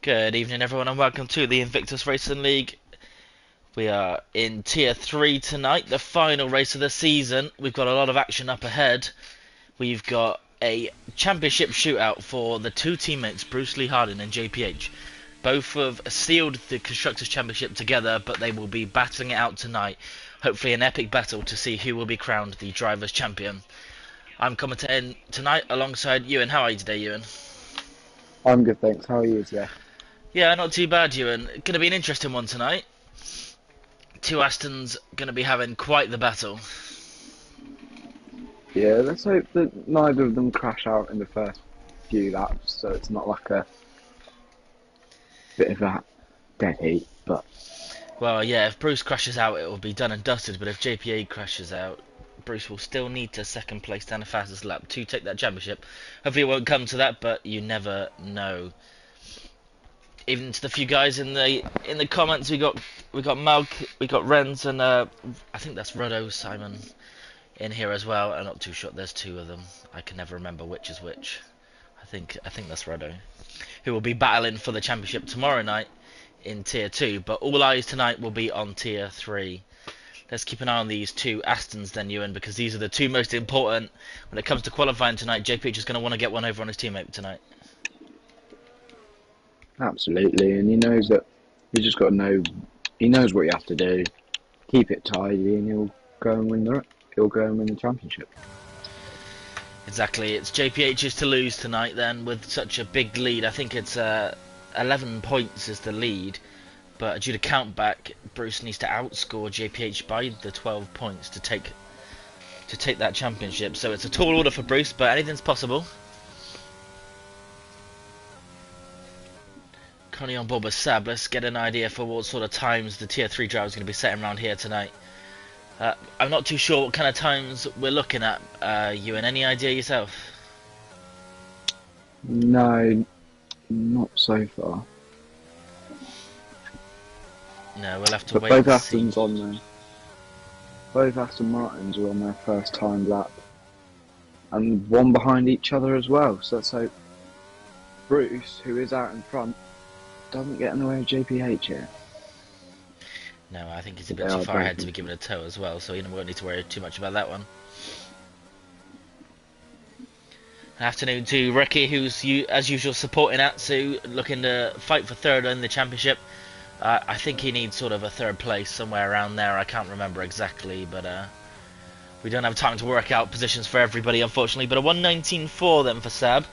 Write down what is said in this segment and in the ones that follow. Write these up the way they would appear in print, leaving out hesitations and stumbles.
Good evening, everyone, and welcome to the Invictus Racing League. We are in Tier 3 tonight, the final race of the season. We've got a lot of action up ahead. We've got a championship shootout for the two teammates, Bruce Lee Harding and JPH. Both have sealed the Constructors' Championship together, but they will be battling it out tonight. Hopefully an epic battle to see who will be crowned the Drivers' Champion. I'm commentating tonight alongside Ewan. How are you today, Ewan? I'm good, thanks. How are you today? Yeah, not too bad, Ewan. Going to be an interesting one tonight. Two Astons going to be having quite the battle. Yeah, let's hope that neither of them crash out in the first few laps, so it's not like a bit of a dead heat. But Well, yeah, if Bruce crashes out, it will be done and dusted. But if JPA crashes out, Bruce will still need to second place down the fastest lap to take that championship. Hopefully, it won't come to that, but you never know. Even to the few guys in the comments, we got Malc, we got Renz, and I think that's Rodo Simon in here as well. I'm not too sure. There's two of them. I can never remember which is which. I think that's Rodo, who will be battling for the championship tomorrow night in Tier 2. But all eyes tonight will be on Tier 3. Let's keep an eye on these two Astons then, Ewan, because these are the two most important when it comes to qualifying tonight. JPH is going to want to get one over on his teammate tonight. absolutely, and he knows that you just got to know. He knows what you have to do. Keep it tidy, and he'll go and win the championship. Exactly, it's JPH's to lose tonight then with such a big lead. I think it's 11 points is the lead, but due to count back, Bruce needs to outscore JPH by the 12 points to take that championship. So it's a tall order for Bruce, but anything's possible. Currently on board with Sab. Let's get an idea for what sort of times the Tier 3 driver is going to be setting around here tonight. I'm not too sure what kind of times we're looking at. Ewan, any idea yourself? No, not so far. No, we'll have to But wait both and see. Astons on there. Both Aston Martins are on their first time lap, and one behind each other as well. So let's hope Bruce, who is out in front, doesn't get in the way of JPH here. No, I think he's a bit too far ahead to be given a tow as well, so we won't need to worry too much about that one. Afternoon to Ricky, who's as usual supporting Atsu, looking to fight for third in the championship. I think he needs sort of a third place somewhere around there. I can't remember exactly, but we don't have time to work out positions for everybody, unfortunately. But a 1:19.4 then for Sab.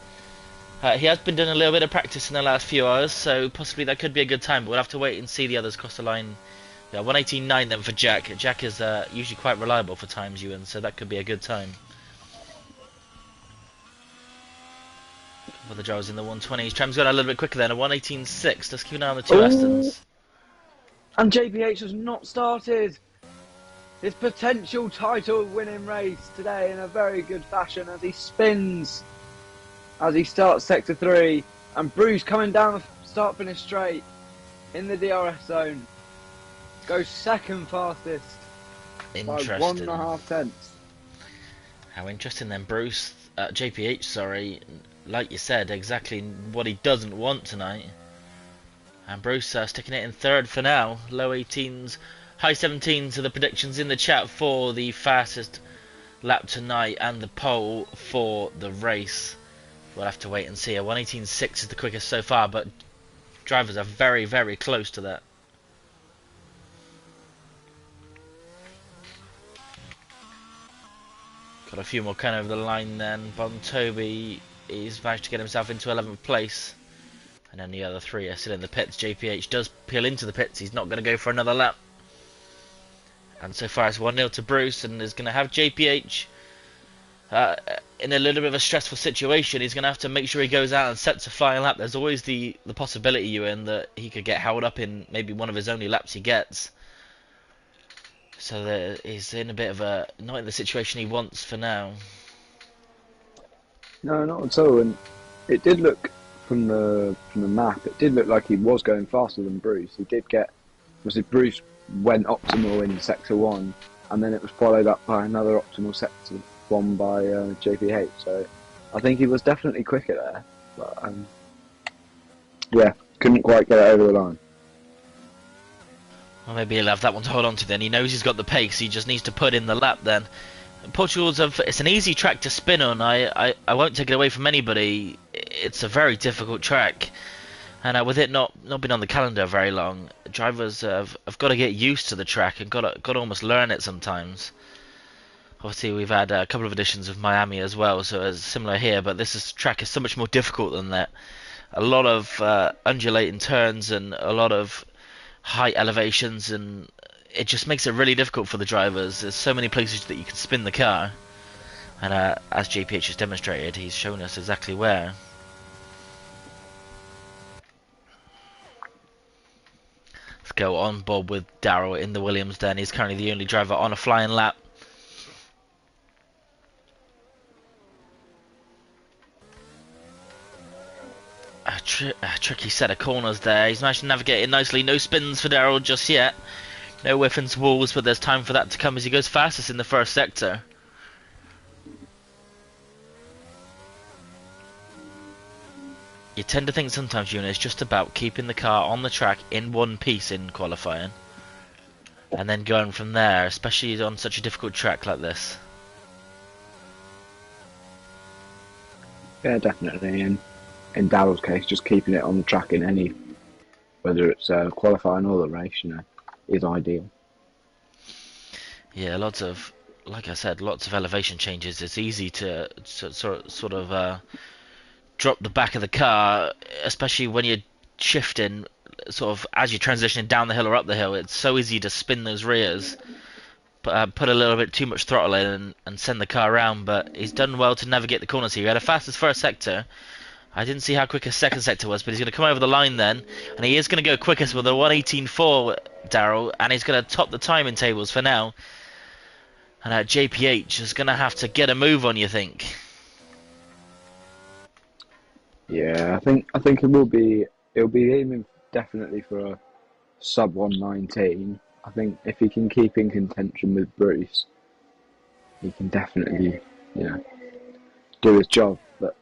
He has been doing a little bit of practice in the last few hours, so possibly that could be a good time, but we'll have to wait and see the others cross the line. Yeah, 1:18.9 then for Jack. Jack is usually quite reliable for times, Ewan, so that could be a good time. For the drivers in the 120s. Tram's got a little bit quicker then, a 1:18.6. Let's keep an eye on the two Astons. And JPH has not started his potential title winning race today in a very good fashion as he spins as he starts sector 3, and Bruce coming down the start finish straight in the DRS zone goes second fastest by 1.5 tenths. How interesting then. Bruce, JPH, sorry, like you said, exactly what he doesn't want tonight. And Bruce sticking it in third for now. Low 18s, high 17s are the predictions in the chat for the fastest lap tonight and the pole for the race. We'll have to wait and see. A 1:18.6 is the quickest so far, but drivers are very, very close to that. Got a few more kind of over the line then. Bon Toby, he's managed to get himself into 11th place. And then the other three are still in the pits. JPH does peel into the pits. He's not going to go for another lap. And so far it's 1-0 to Bruce, and is going to have JPH in a little bit of a stressful situation. He's going to have to make sure he goes out and sets a flying lap. There's always the possibility, Ewan, that he could get held up in maybe one of his only laps he gets. So he's in a bit of a, not in the situation he wants for now. No, not at all. And it did look from the map, it did look like he was going faster than Bruce. He did get, obviously Bruce went optimal in sector 1, and then it was followed up by another optimal sector 1 by JPH. So I think he was definitely quicker there. But yeah, couldn't quite get it over the line. Well, maybe he'll have that one to hold on to then. He knows he's got the pace, he just needs to put in the lap then. Portugal's it's an easy track to spin on. I won't take it away from anybody. It's a very difficult track. And with it not been on the calendar very long, drivers have got to get used to the track and got to almost learn it sometimes. Obviously, we've had a couple of editions of Miami as well, so it's similar here, but track is so much more difficult than that. A lot of undulating turns and a lot of high elevations, and it just makes it really difficult for the drivers. There's so many places that you can spin the car, and as JPH has demonstrated, he's shown us exactly where. Let's go on board with Darrell in the Williams then. He's currently the only driver on a flying lap. A tricky set of corners there. He's managed to navigate it nicely. No spins for Darrell just yet. No whiff into walls, but there's time for that to come as he goes fastest in the first sector. You tend to think sometimes, Ewan, it's just about keeping the car on the track in one piece in qualifying. And then going from there, especially on such a difficult track like this. Yeah, definitely. In Darrell's case, just keeping it on the track in any, whether it's qualifying or the race, is ideal. Yeah, like I said, lots of elevation changes. It's easy to sort of drop the back of the car, especially when you're shifting, sort of as you're transitioning down the hill or up the hill. It's so easy to spin those rears, but put a little bit too much throttle in and send the car around. But he's done well to navigate the corners here. He had a fastest first sector. I didn't see how quick his second sector was, but he's going to come over the line then, and he is going to go quickest with a 1:18.4, Darrell, and he's going to top the timing tables for now. And JPH is going to have to get a move on, you think? Yeah, I think it'll be aiming definitely for a sub 1:19. I think if he can keep in contention with Bruce, he can definitely, do his job. But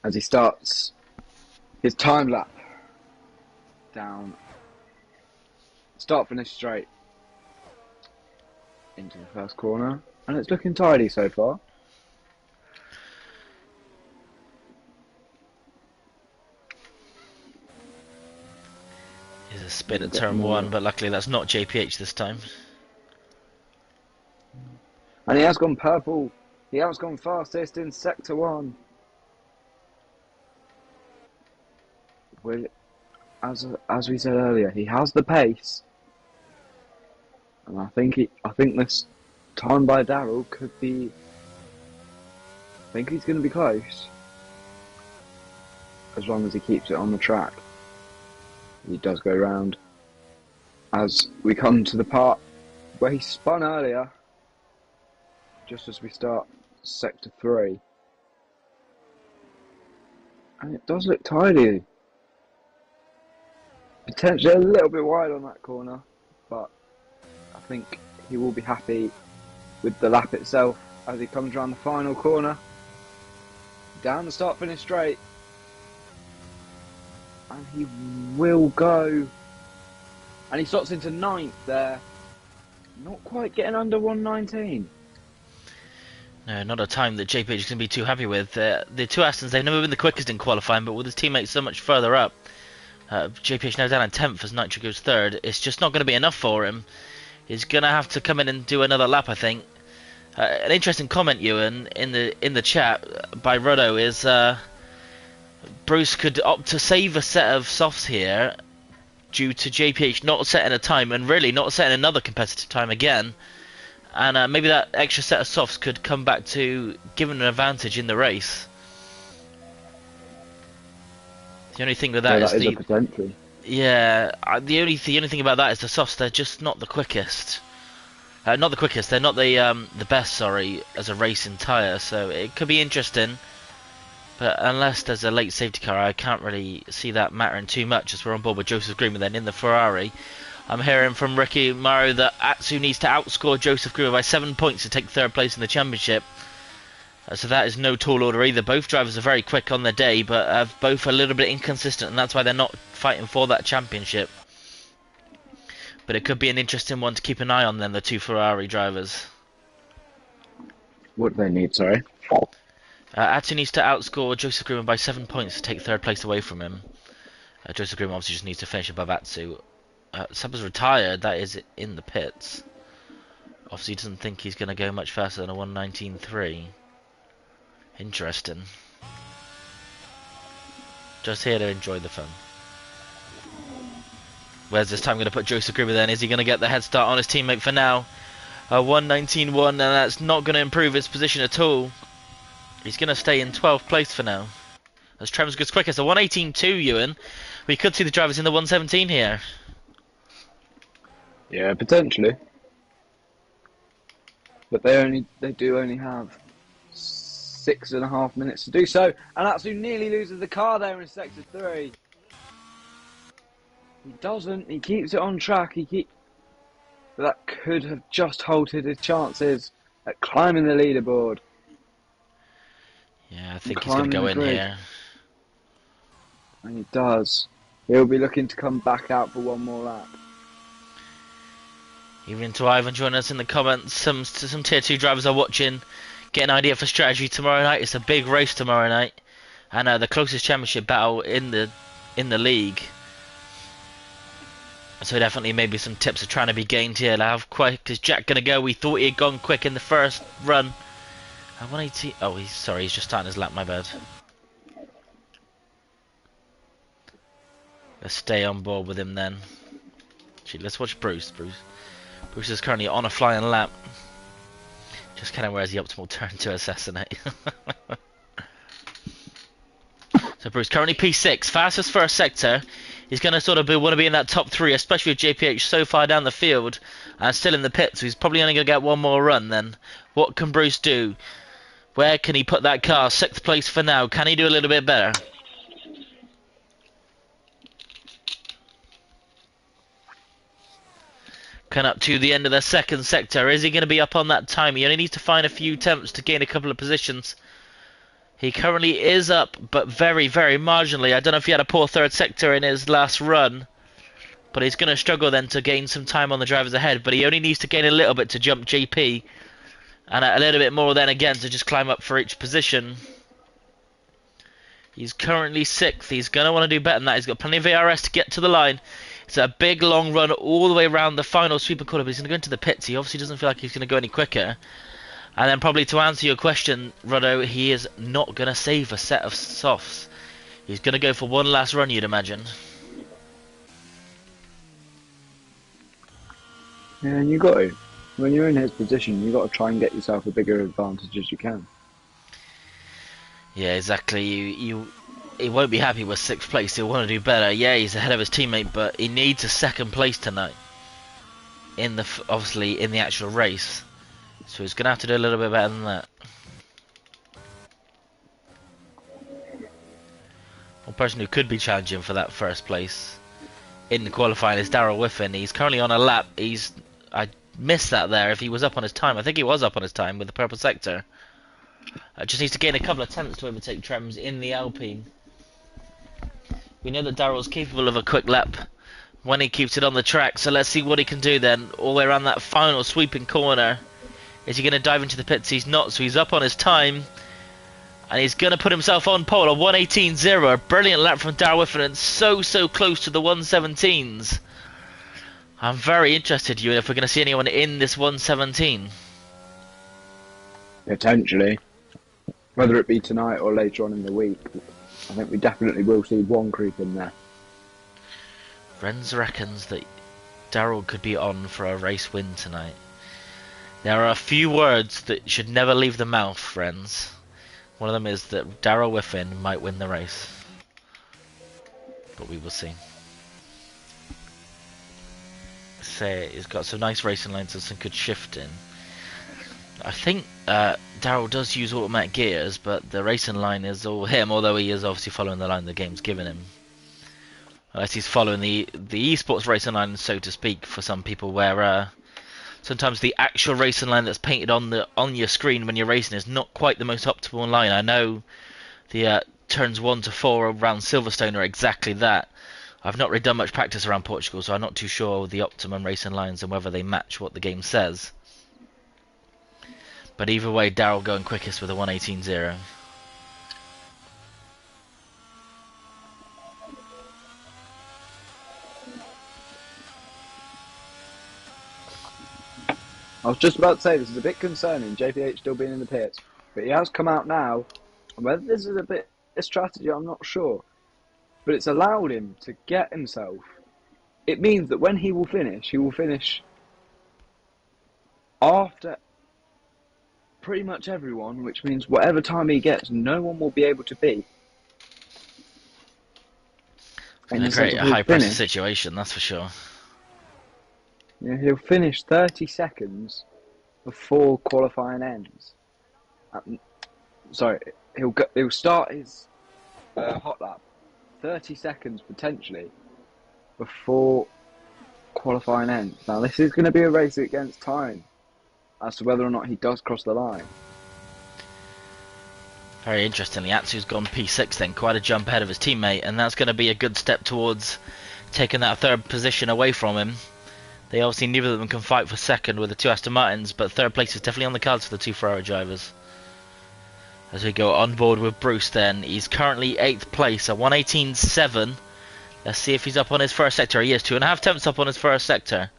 as he starts his time lap down, start finish straight into the first corner, and it's looking tidy so far. Here's a spin at turn 1, but luckily that's not JPH this time. And he has gone purple. He has gone fastest in sector 1. Well, as we said earlier, he has the pace, and I think this time by Darrell could be. I think he's going to be close, as long as he keeps it on the track. He does go round as we come to the part where he spun earlier, just as we start sector 3, and it does look tidy. Potentially a little bit wide on that corner, but I think he will be happy with the lap itself as he comes around the final corner, down the start finish straight, and he will go, and he slots into 9th there, not quite getting under 1:19. No, not a time that JPH is going to be too happy with. The two Astons, they've never been the quickest in qualifying, but with his teammates so much further up, JPH now down in 10th as Nitro goes 3rd. It's just not going to be enough for him. He's going to have to come in and do another lap, I think. An interesting comment, Ewan, in the chat by Ruddo is Bruce could opt to save a set of softs here due to JPH not setting a time and really not setting another competitive time again. And maybe that extra set of softs could come back to give him an advantage in the race. The only thing with that is the potential. Yeah, the only thing about that is the softs. They're just not the quickest. Not the quickest. They're not the best. Sorry, as a racing tyre. So it could be interesting, but unless there's a late safety car, I can't really see that mattering too much. As we're on board with Joseph Greenwood then in the Ferrari. I'm hearing from Ricky Mario that Atsu needs to outscore Joseph Greenwood by 7 points to take 3rd place in the championship. So that is no tall order either. Both drivers are very quick on their day, but both a little bit inconsistent, and that's why they're not fighting for that championship. But it could be an interesting one to keep an eye on then, the two Ferrari drivers. What do they need, sorry? Atsu needs to outscore Joseph Greenwood by 7 points to take third place away from him. Joseph Greenwood obviously just needs to finish above Atsu. Saba's retired, that is in the pits. Obviously doesn't think he's going to go much faster than a 1:19.3. Interesting. Just here to enjoy the fun. Where's this time going to put Joseph Greenwood then? Is he going to get the head start on his teammate for now? 1:19.1, and that's not going to improve his position at all. He's going to stay in 12th place for now. As Trem's goes quickest, a 1:18.2, Ewan. We could see the drivers in the 1:17 here. Yeah, potentially. But they do only have 6.5 minutes to do so, and Atsu nearly loses the car there in sector 3. He doesn't. He keeps it on track. But that could have just halted his chances at climbing the leaderboard. Yeah, I think he's going to go in here. And he does. He'll be looking to come back out for one more lap. Even to Ivan joining us in the comments. Some tier 2 drivers are watching. Get an idea for strategy tomorrow night. It's a big race tomorrow night, and the closest championship battle in the league. So definitely maybe some tips are trying to be gained here. How quick is Jack going to go? We thought he had gone quick in the first run. 180. Oh, he's just starting his lap. My bad. Let's stay on board with him then. Actually, let's watch Bruce. Bruce is currently on a flying lap. Just kind of where's the optimal turn to assassinate. So Bruce currently P6, fastest first sector. He's going to sort of want to be in that top 3, especially with JPH so far down the field and still in the pit. So he's probably only going to get one more run then. What can Bruce do? Where can he put that car? 6th place for now. Can he do a little bit better? Coming up to the end of the second sector. Is he going to be up on that time? He only needs to find a few attempts to gain a couple of positions. He currently is up, but very, very marginally. I don't know if he had a poor third sector in his last run, but he's going to struggle then to gain some time on the drivers ahead. But he only needs to gain a little bit to jump JP, and a little bit more then again to just climb up for each position. He's currently 6th. He's going to want to do better than that. He's got plenty of ARS to get to the line. It's a big long run all the way around the final sweep corner, but he's going to go into the pits. He obviously doesn't feel like he's going to go any quicker. And then probably to answer your question, Roddo, he is not going to save a set of softs. He's going to go for one last run, you'd imagine. Yeah, you got to. When you're in his position, you got to try and get yourself a bigger advantage as you can. Yeah, exactly. He won't be happy with 6th place. He'll want to do better. Yeah, he's ahead of his teammate, but he needs a 2nd place tonight. Obviously in the actual race. So he's going to have to do a little bit better than that. One person who could be challenging for that 1st place in the qualifying is Darrell Whiffen. He's currently on a lap. I missed that there if he was up on his time. I think he was up on his time with the purple sector. Just needs to gain a couple of attempts to overtake Trems in the Alpine. We know that Darrell's capable of a quick lap when he keeps it on the track. So let's see what he can do then all the way around that final sweeping corner. Is he going to dive into the pits? He's not, so he's up on his time. And he's going to put himself on pole, a 1:18.0. A brilliant lap from Darrell Whiffen, and so close to the 1:17s. I'm very interested, Ewan, if we're going to see anyone in this 1:17. Potentially. Whether it be tonight or later on in the week, I think we definitely will see one creep in there. Renz reckons that Darrell could be on for a race win tonight. There are a few words that should never leave the mouth, friends. One of them is that Darrell Whiffen might win the race. But we will see. Say he's got some nice racing lines and some good shifting. I think Darrell does use automatic gears, but the racing line is all him, although he is obviously following the line the game's given him. Unless he's following the esports racing line, so to speak, for some people, where sometimes the actual racing line that's painted on your screen when you're racing is not quite the most optimal line. I know the turns 1 to 4 around Silverstone are exactly that. I've not really done much practice around Portugal, so I'm not too sure the optimum racing lines and whether they match what the game says. But either way, Daryl going quickest with a 1:18.0. I was just about to say this is a bit concerning, JPH still being in the pits, but he has come out now, and whether this is a bit of strategy, I'm not sure, but it's allowed him to get himself. It means that when he will finish after pretty much everyone, which means whatever time he gets, no one will be able to beat. It's going to create a high-pressure situation, that's for sure. Yeah, he'll finish 30 seconds before qualifying ends. Sorry, he'll start his hot lap 30 seconds potentially before qualifying ends. Now this is going to be a race against time as to whether or not he does cross the line. Very interesting. Atsu's gone P6 then, quite a jump ahead of his teammate, and that's going to be a good step towards taking that third position away from him. They obviously, neither of them can fight for second with the two Aston Martins, but third place is definitely on the cards for the two Ferrari drivers. As we go on board with Bruce then, he's currently 8th place, a 1:18.7. Let's see if he's up on his first sector. He is 2.5 tenths up on his first sector.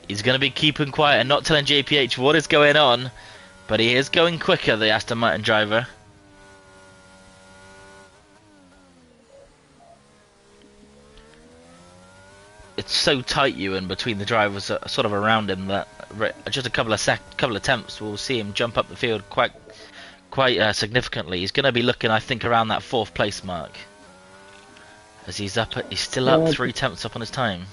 He's going to be keeping quiet and not telling JPH what is going on, but he is going quicker, the Aston Martin driver. It's so tight, Ewan, between the drivers sort of around him that just a couple of attempts will see him jump up the field quite significantly. He's going to be looking, I think, around that 4th place mark, as he's still up 3 tenths up on his time.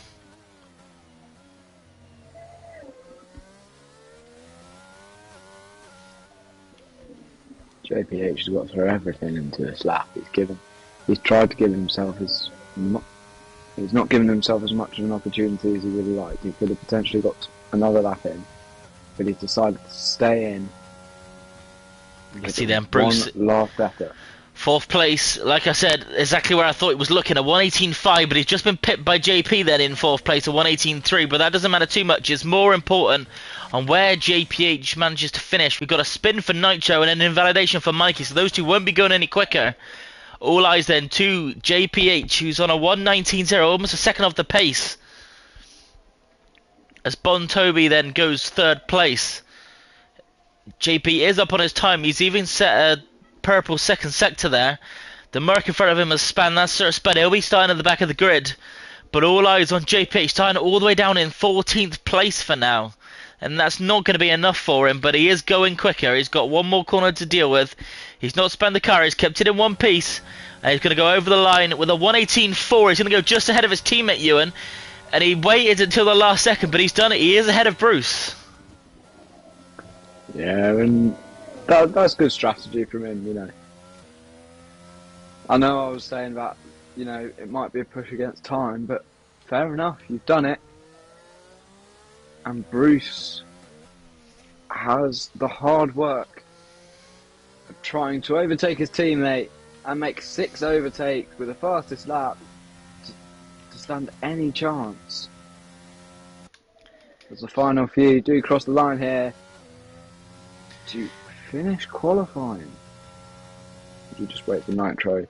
JPH has got to throw everything into this lap. He's tried to give himself he's not given himself as much of an opportunity as he would have liked. He could have potentially got another lap in, but he decided to stay in. Let's see then, Bruce. One last effort. 4th place, like I said, exactly where I thought he was looking, a 1:18.5, but he's just been pipped by JP then in 4th place, a 1:18.3, but that doesn't matter too much. It's more important on where JPH manages to finish. We've got a spin for Nitro and an invalidation for Mikey, so those two won't be going any quicker. All eyes then to JPH, who's on a 1:19.0, almost a second off the pace, as Bon Toby then goes 3rd place. JP is up on his time. He's even set a purple 2nd sector there. The Merc in front of him has spanned that sort of span. He'll be starting at the back of the grid, but all eyes on JP, starting all the way down in 14th place for now, and that's not going to be enough for him, but he is going quicker. He's got one more corner to deal with. He's not spent the car, he's kept it in one piece, and he's going to go over the line with a 1:18.4. He's going to go just ahead of his teammate Ewan, and he waited until the last second, but he's done it. He is ahead of Bruce. Yeah, and that's good strategy from him, you know. I know I was saying that, you know, it might be a push against time, but fair enough, you've done it. And Bruce has the hard work of trying to overtake his teammate and make 6 overtakes with the fastest lap to stand any chance. As the final few do cross the line here to finish qualifying. You just wait for Nitro.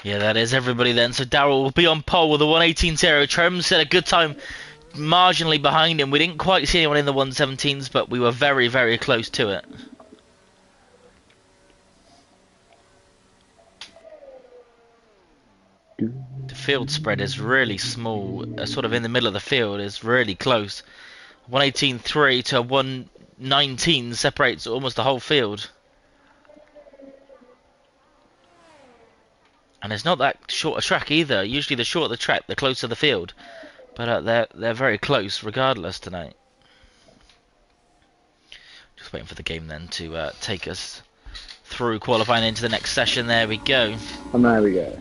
Yeah, that is everybody then. So Darryl will be on pole with a 1:18.0. Trim set a good time marginally behind him. We didn't quite see anyone in the 1:17s, but we were very, very close to it. The field spread is really small. Sort of in the middle of the field is really close. 1:18.3 to 1:19 separates almost the whole field. And it's not that short a track either. Usually the shorter the track, the closer the field. But they're very close regardless tonight. Just waiting for the game then to take us through qualifying into the next session. There we go. And there we go.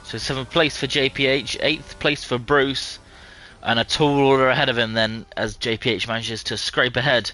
So 7th place for JPH, 8th place for Bruce, and a tall order ahead of him then as JPH manages to scrape ahead.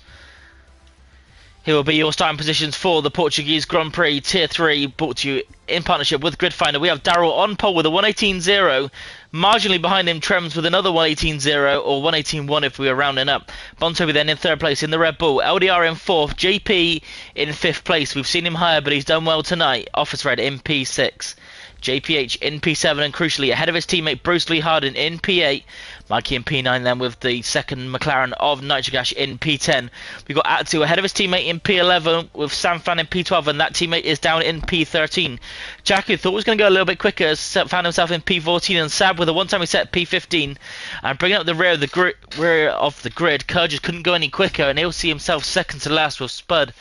Here will be your starting positions for the Portuguese Grand Prix Tier 3, brought to you in partnership with Gridfinder. We have Daryl on pole with a 118.0. Marginally behind him, Trems with another 118.0, or 118.1 if we were rounding up. Bontobi then in 3rd place in the Red Bull. LDR in 4th. JP in 5th place. We've seen him higher, but he's done well tonight. Office Red in P6. JPH in P7, and crucially ahead of his teammate Bruce Lee Harden in P8. Mikey in P9 then with the second McLaren of Nitrogash in P10. We've got Atsu ahead of his teammate in P11 with Sam Fan in P12, and that teammate is down in P13. Jackie thought was going to go a little bit quicker, found himself in P14, and Sab with a one-time reset P15. And bringing up the rear of the grid, Kerr just couldn't go any quicker, and he'll see himself second to last with Spud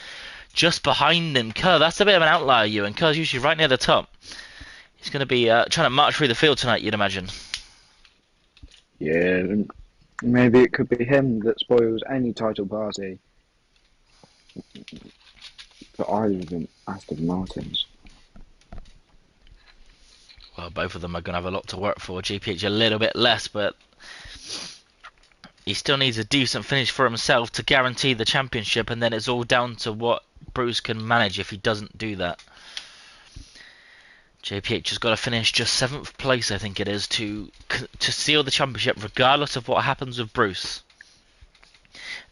just behind him. Kerr, that's a bit of an outlier, you, and Kerr's usually right near the top. He's going to be trying to march through the field tonight, you'd imagine. Yeah, maybe it could be him that spoils any title party for either of them Aston Martins. Well, both of them are going to have a lot to work for. GPH a little bit less, but he still needs a decent finish for himself to guarantee the championship, and then it's all down to what Bruce can manage if he doesn't do that. JPH has got to finish just 7th place, I think it is, to seal the championship, regardless of what happens with Bruce.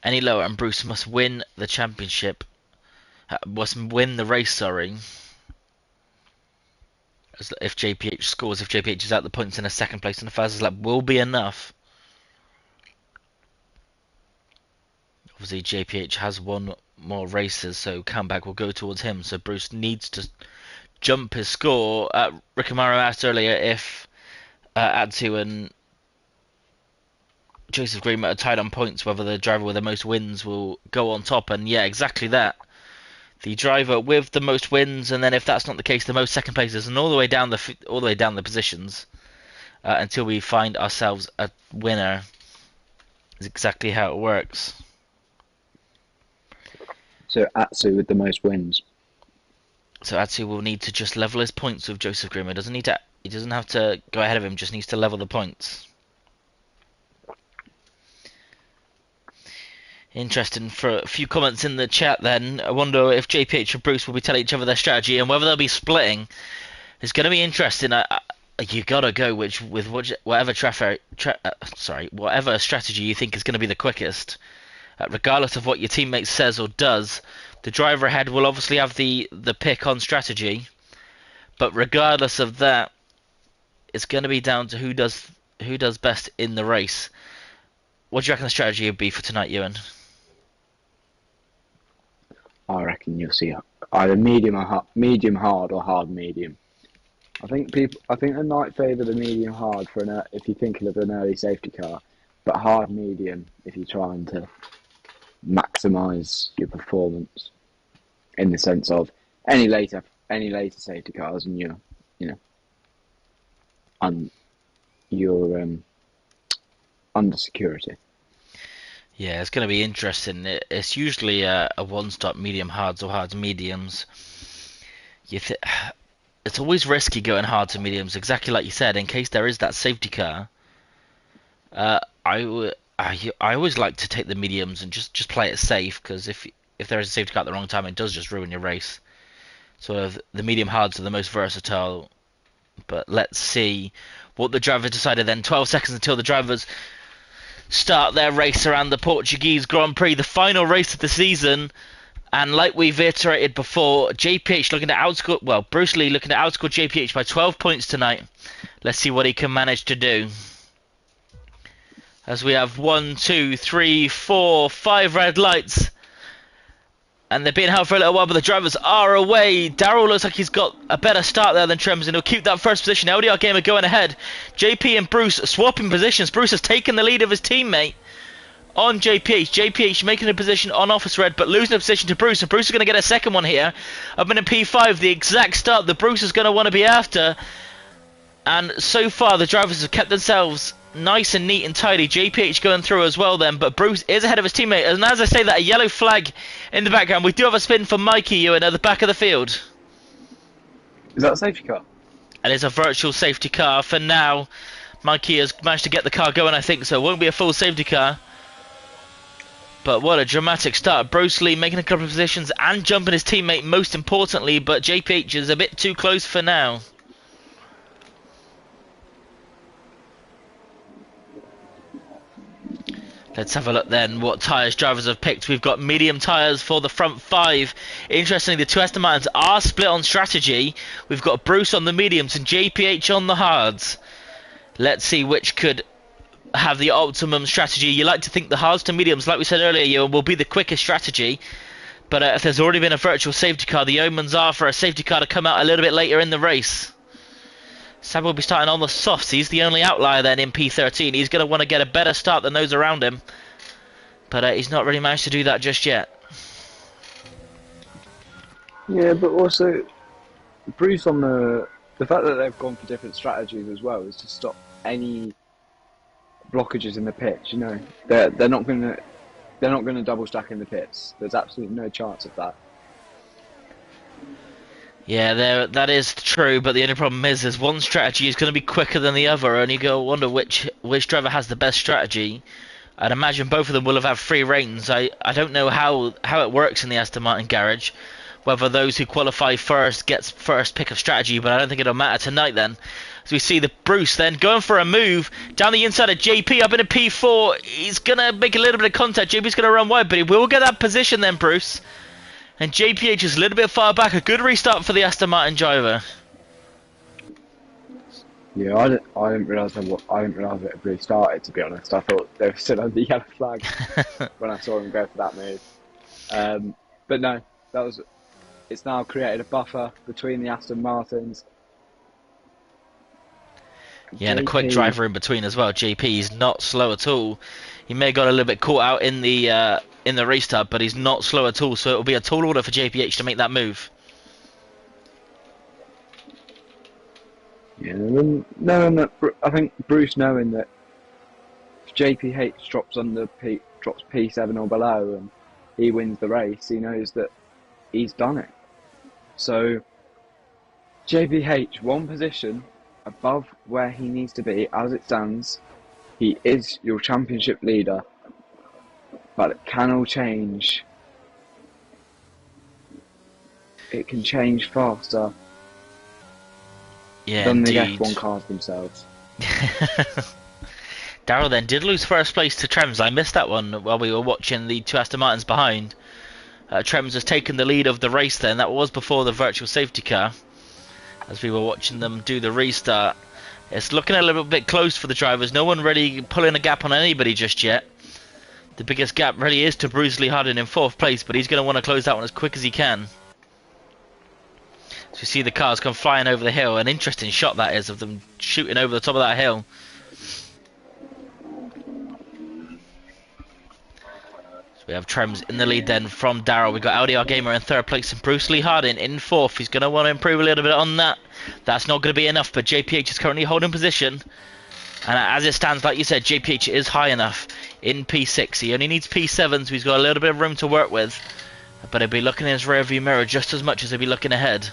Any lower, and Bruce must win the championship. Must win the race, sorry. If JPH scores, if JPH is out the points in a 2nd place in the fastest lap, will be enough. Obviously, JPH has won more races, so comeback will go towards him. So Bruce needs to jump his score. Rikamaro asked earlier if Atsu and Joseph Green are tied on points, whether the driver with the most wins will go on top, and yeah, exactly that. The driver with the most wins, and then if that's not the case, the most 2nd places, and all the way down the positions until we find ourselves a winner. Is exactly how it works. So Atsu with the most wins. So Atsu will need to just level his points with Joseph Grimm. He doesn't have to go ahead of him, just needs to level the points. Interesting for a few comments in the chat then. I wonder if JPH and Bruce will be telling each other their strategy and whether they'll be splitting. It's going to be interesting. You gotta go with whatever whatever strategy you think is going to be the quickest. Regardless of what your teammate says or does, the driver ahead will obviously have the pick on strategy, but regardless of that, it's going to be down to who does best in the race. What do you reckon the strategy would be for tonight, Ewan? I reckon you'll see either medium hard or hard medium. I think the night favour the medium hard for if you're thinking of an early safety car, but hard medium if you're trying to maximise your performance in the sense of any later safety cars, and you're under security. Yeah, it's going to be interesting. It's usually a one-stop medium hards or hard mediums. It's always risky going hard to mediums, exactly like you said, in case there is that safety car. I always like to take the mediums and just play it safe, because if there is a safety car at the wrong time, it does just ruin your race. So the medium hards are the most versatile. But let's see what the driver decided then. 12 seconds until the drivers start their race around the Portuguese Grand Prix, the final race of the season. And like we've iterated before, JPH looking to outscore, well, Bruce Lee looking to outscore JPH by 12 points tonight. Let's see what he can manage to do. As we have 1, 2, 3, 4, 5 red lights. And they're being held for a little while, but the drivers are away. Daryl looks like he's got a better start there than Trems, and he'll keep that first position. LDR Gamer going ahead. JP and Bruce swapping positions. Bruce has taken the lead of his teammate on JPH. JPH making a position on Office Red, but losing a position to Bruce. And Bruce is going to get a second one here. I've been in P5, the exact start that Bruce is going to want to be after. And so far, the drivers have kept themselves nice and neat and tidy. JPH going through as well then, but Bruce is ahead of his teammate. And as I say that, a yellow flag in the background. We do have a spin for Mikey Ewan at the back of the field. Is that a safety car? And it's a virtual safety car for now. Mikey has managed to get the car going, I think, so it won't be a full safety car. But what a dramatic start. Bruce Lee making a couple of positions and jumping his teammate most importantly, but JPH is a bit too close for now. Let's have a look then what tyres drivers have picked. We've got medium tyres for the front 5. Interestingly, the two Aston Martins are split on strategy. We've got Bruce on the mediums and JPH on the hards. Let's see which could have the optimum strategy. You like to think the hards to mediums, like we said earlier, will be the quickest strategy. But if there's already been a virtual safety car, the omens are for a safety car to come out a little bit later in the race. Sab will be starting on the softs. He's the only outlier then in P13. He's going to want to get a better start than those around him. But he's not really managed to do that just yet. Yeah, but also, Bruce on the fact that they've gone for different strategies as well is to stop any blockages in the pitch. You know, they're not going to double stack in the pits. There's absolutely no chance of that. Yeah, that is true, but the only problem is one strategy is going to be quicker than the other, and you go wonder which driver has the best strategy. I'd imagine both of them will have had free reins. I don't know how it works in the Aston Martin garage, whether those who qualify first gets first pick of strategy, but I don't think it'll matter tonight then. As we see the Bruce then going for a move down the inside of JP up into P4. He's going to make a little bit of contact. JP's going to run wide, but he will get that position then, Bruce. And JPH is a little bit far back. A good restart for the Aston Martin driver. Yeah, I didn't realise it had restarted, to be honest. I thought they were still on the yellow flag when I saw him go for that move. But no, it's now created a buffer between the Aston Martins. Yeah, and a quick driver in between as well. JP is not slow at all. He may have got a little bit caught out in the restart, but he's not slow at all. So it'll be a tall order for JPH to make that move. Yeah, no. I think Bruce, knowing that if JPH drops P7 or below and he wins the race, he knows that he's done it. So JPH, one position above where he needs to be as it stands. He is your championship leader, but it can all change. It can change faster than the F1 cars themselves. Darryl then did lose first place to Trems. I missed that one while we were watching the two Aston Martins behind. Trems has taken the lead of the race then. That was before the virtual safety car. As we were watching them do the restart. It's looking a little bit close for the drivers. No one really pulling a gap on anybody just yet. The biggest gap really is to Bruce Lee Harden in 4th place, but he's going to want to close that one as quick as he can. So you see the cars come flying over the hill. An interesting shot that is of them shooting over the top of that hill. So we have Trems in the lead then from Darryl. We've got LDR Gamer in 3rd place and Bruce Lee Hardin in 4th. He's going to want to improve a little bit on that. That's not going to be enough, but JPH is currently holding position. And as it stands, like you said, JPH is high enough in P6. He only needs P7, so he's got a little bit of room to work with. But he'll be looking in his rearview mirror just as much as he'll be looking ahead.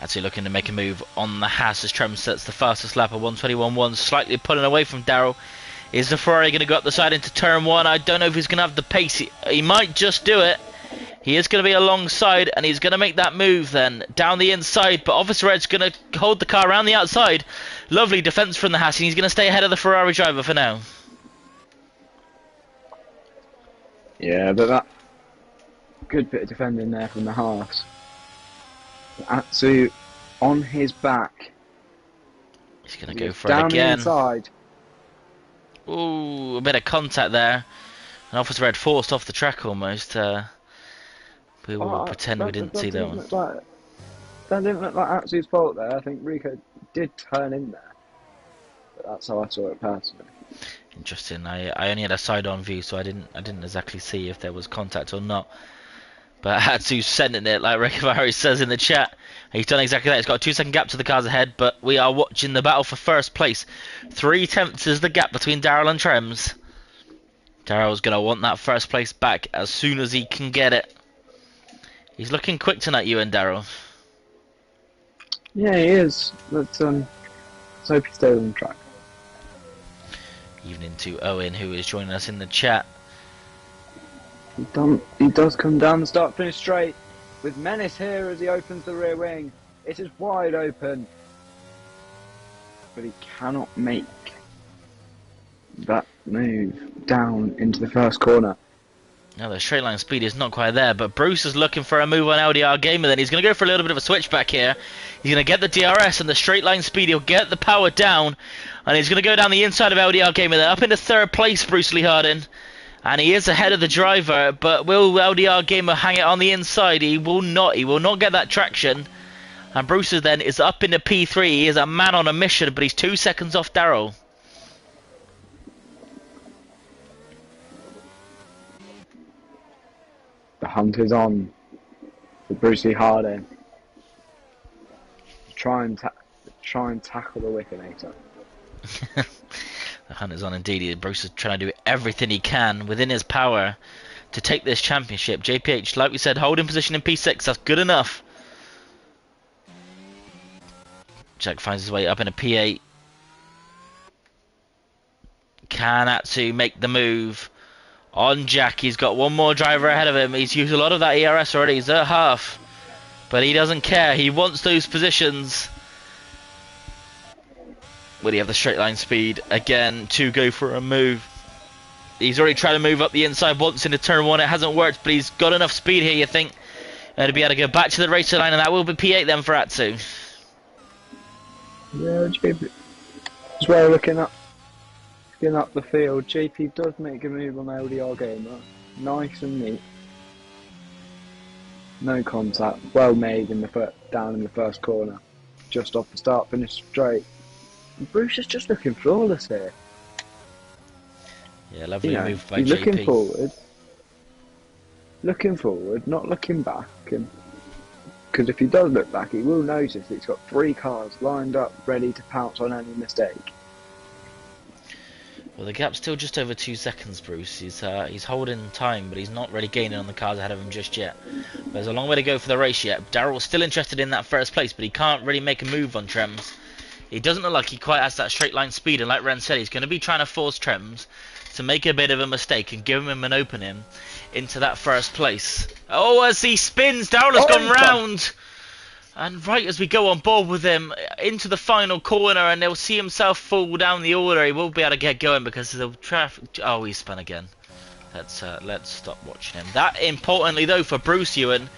Actually looking to make a move on the Haas as Trem sets the fastest lap of 1:21.1, slightly pulling away from Darryl. Is the Ferrari going to go up the side into turn 1? I don't know if he's going to have the pace. He might just do it. He is going to be alongside, and he's going to make that move then down the inside. But Officer Ed's going to hold the car around the outside. Lovely defence from the Haas, and he's going to stay ahead of the Ferrari driver for now. Yeah, but that good bit of defending there from the Haas. Atsu on his back. He's going to go for down it again. The inside. Ooh, a bit of contact there. And Officer Ed forced off the track almost. We will pretend we didn't see that one. That didn't look like Atsu's fault there. I think Rico did turn in there. But that's how I saw it personally. Interesting. I only had a side-on view, so I didn't exactly see if there was contact or not. But Atsu's sending it, like Rick says in the chat. He's done exactly that. He's got a 2-second gap to the cars ahead, but we are watching the battle for first place. 3/10 is the gap between Darryl and Trems. Darryl's going to want that first place back as soon as he can get it. He's looking quick tonight, you and Darryl. Yeah, he is. Let's hope he stays on track. Evening to Owen, who is joining us in the chat. He does come down the start finish straight with menace here as he opens the rear wing. It is wide open, but he cannot make that move down into the first corner. Now the straight line speed is not quite there, but Bruce is looking for a move on LDR Gamer. Then he's going to go for a little bit of a switchback here. He's going to get the DRS and the straight line speed. He'll get the power down, and he's going to go down the inside of LDR Gamer. Then up into third place, Bruce Lee Harden, and he is ahead of the driver. But will LDR Gamer hang it on the inside? He will not. He will not get that traction. And Bruce then is up into P3. He is a man on a mission, but he's 2 seconds off Daryl. The hunt is on for Bruce Lee Harding. Try and tackle the Wickinator. The hunt is on indeed. Bruce is trying to do everything he can within his power to take this championship. JPH, like we said, holding position in P6. That's good enough. Jack finds his way up in a P8. Kanatsu make the move on Jack. He's got one more driver ahead of him. He's used a lot of that ERS already. He's at half, but he doesn't care. He wants those positions. Will he have the straight line speed again to go for a move? He's already tried to move up the inside once into turn one. It hasn't worked, but he's got enough speed here, you think, to be able to go back to the racer line, and that will be P8 then for Atsu. Yeah, JP. As well, looking up the field, JP does make a move on LDR Gamer. Nice and neat. No contact. Well made in the down in the first corner. Just off the start, finish straight. And Bruce is just looking flawless here. Yeah, lovely move by he's JP. Looking forward, not looking back. Because if he does look back, he will notice that he's got 3 cars lined up, ready to pounce on any mistake. Well, the gap's still just over 2 seconds, Bruce. He's holding time, but he's not really gaining on the cars ahead of him just yet. There's a long way to go for the race yet. Daryl's still interested in that first place, but he can't really make a move on Trems. He doesn't look like he quite has that straight line speed, and like Ren said, he's going to be trying to force Trems to make a bit of a mistake and give him an opening into that first place. Oh, as he spins, Daryl has gone round. And right as we go on board with him into the final corner, and he'll see himself fall down the order, he won't be able to get going because of the traffic. Oh, he spun again. Let's stop watching him. That, importantly though, for Bruce Ewan,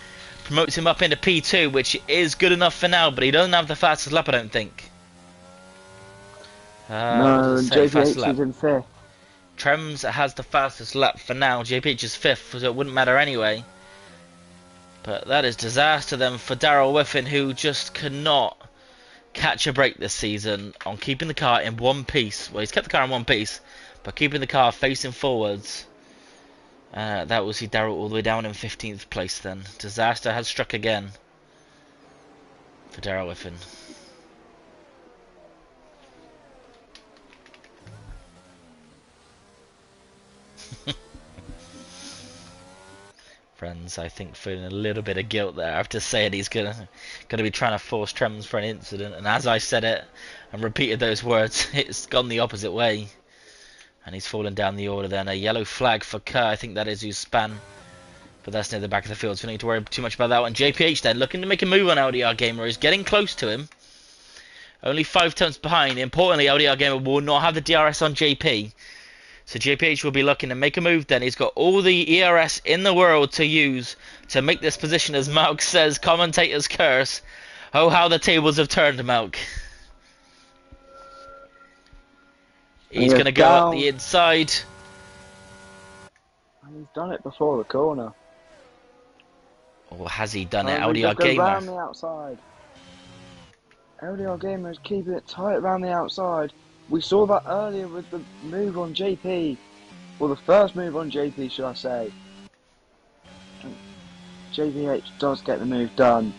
promotes him up into P2, which is good enough for now, but he doesn't have the fastest lap, I don't think. No, JPH is in 5th. Trems has the fastest lap for now. JPH is 5th, so it wouldn't matter anyway. But that is disaster then for Daryl Whiffen, who just cannot catch a break this season on keeping the car in one piece. Well, he's kept the car in one piece, but keeping the car facing forwards. That will see Daryl all the way down in 15th place then. Disaster has struck again for Daryl Whiffen. Friends, I think, feeling a little bit of guilt there after saying he's gonna be trying to force Trems for an incident, and as I said it and repeated those words, it's gone the opposite way, and he's fallen down the order then. A yellow flag for Kerr, I think that is who's span, but that's near the back of the field, so we don't need to worry too much about that one. JPH then looking to make a move on LDR Gamer. He's getting close to him, only 5 tenths behind. Importantly, LDR Gamer will not have the DRS on JP. So JPH will be looking to make a move then. He's got all the ERS in the world to use to make this position, as Malc says, commentator's curse. Oh, how the tables have turned, Malc. He's going to go up the inside. And he's done it before the corner. Or has he done it? LDR Gamer. Around the outside. LDR Gamer is keeping it tight around the outside. We saw that earlier with the move on JP, or the first move on JP, should I say. JVH does get the move done.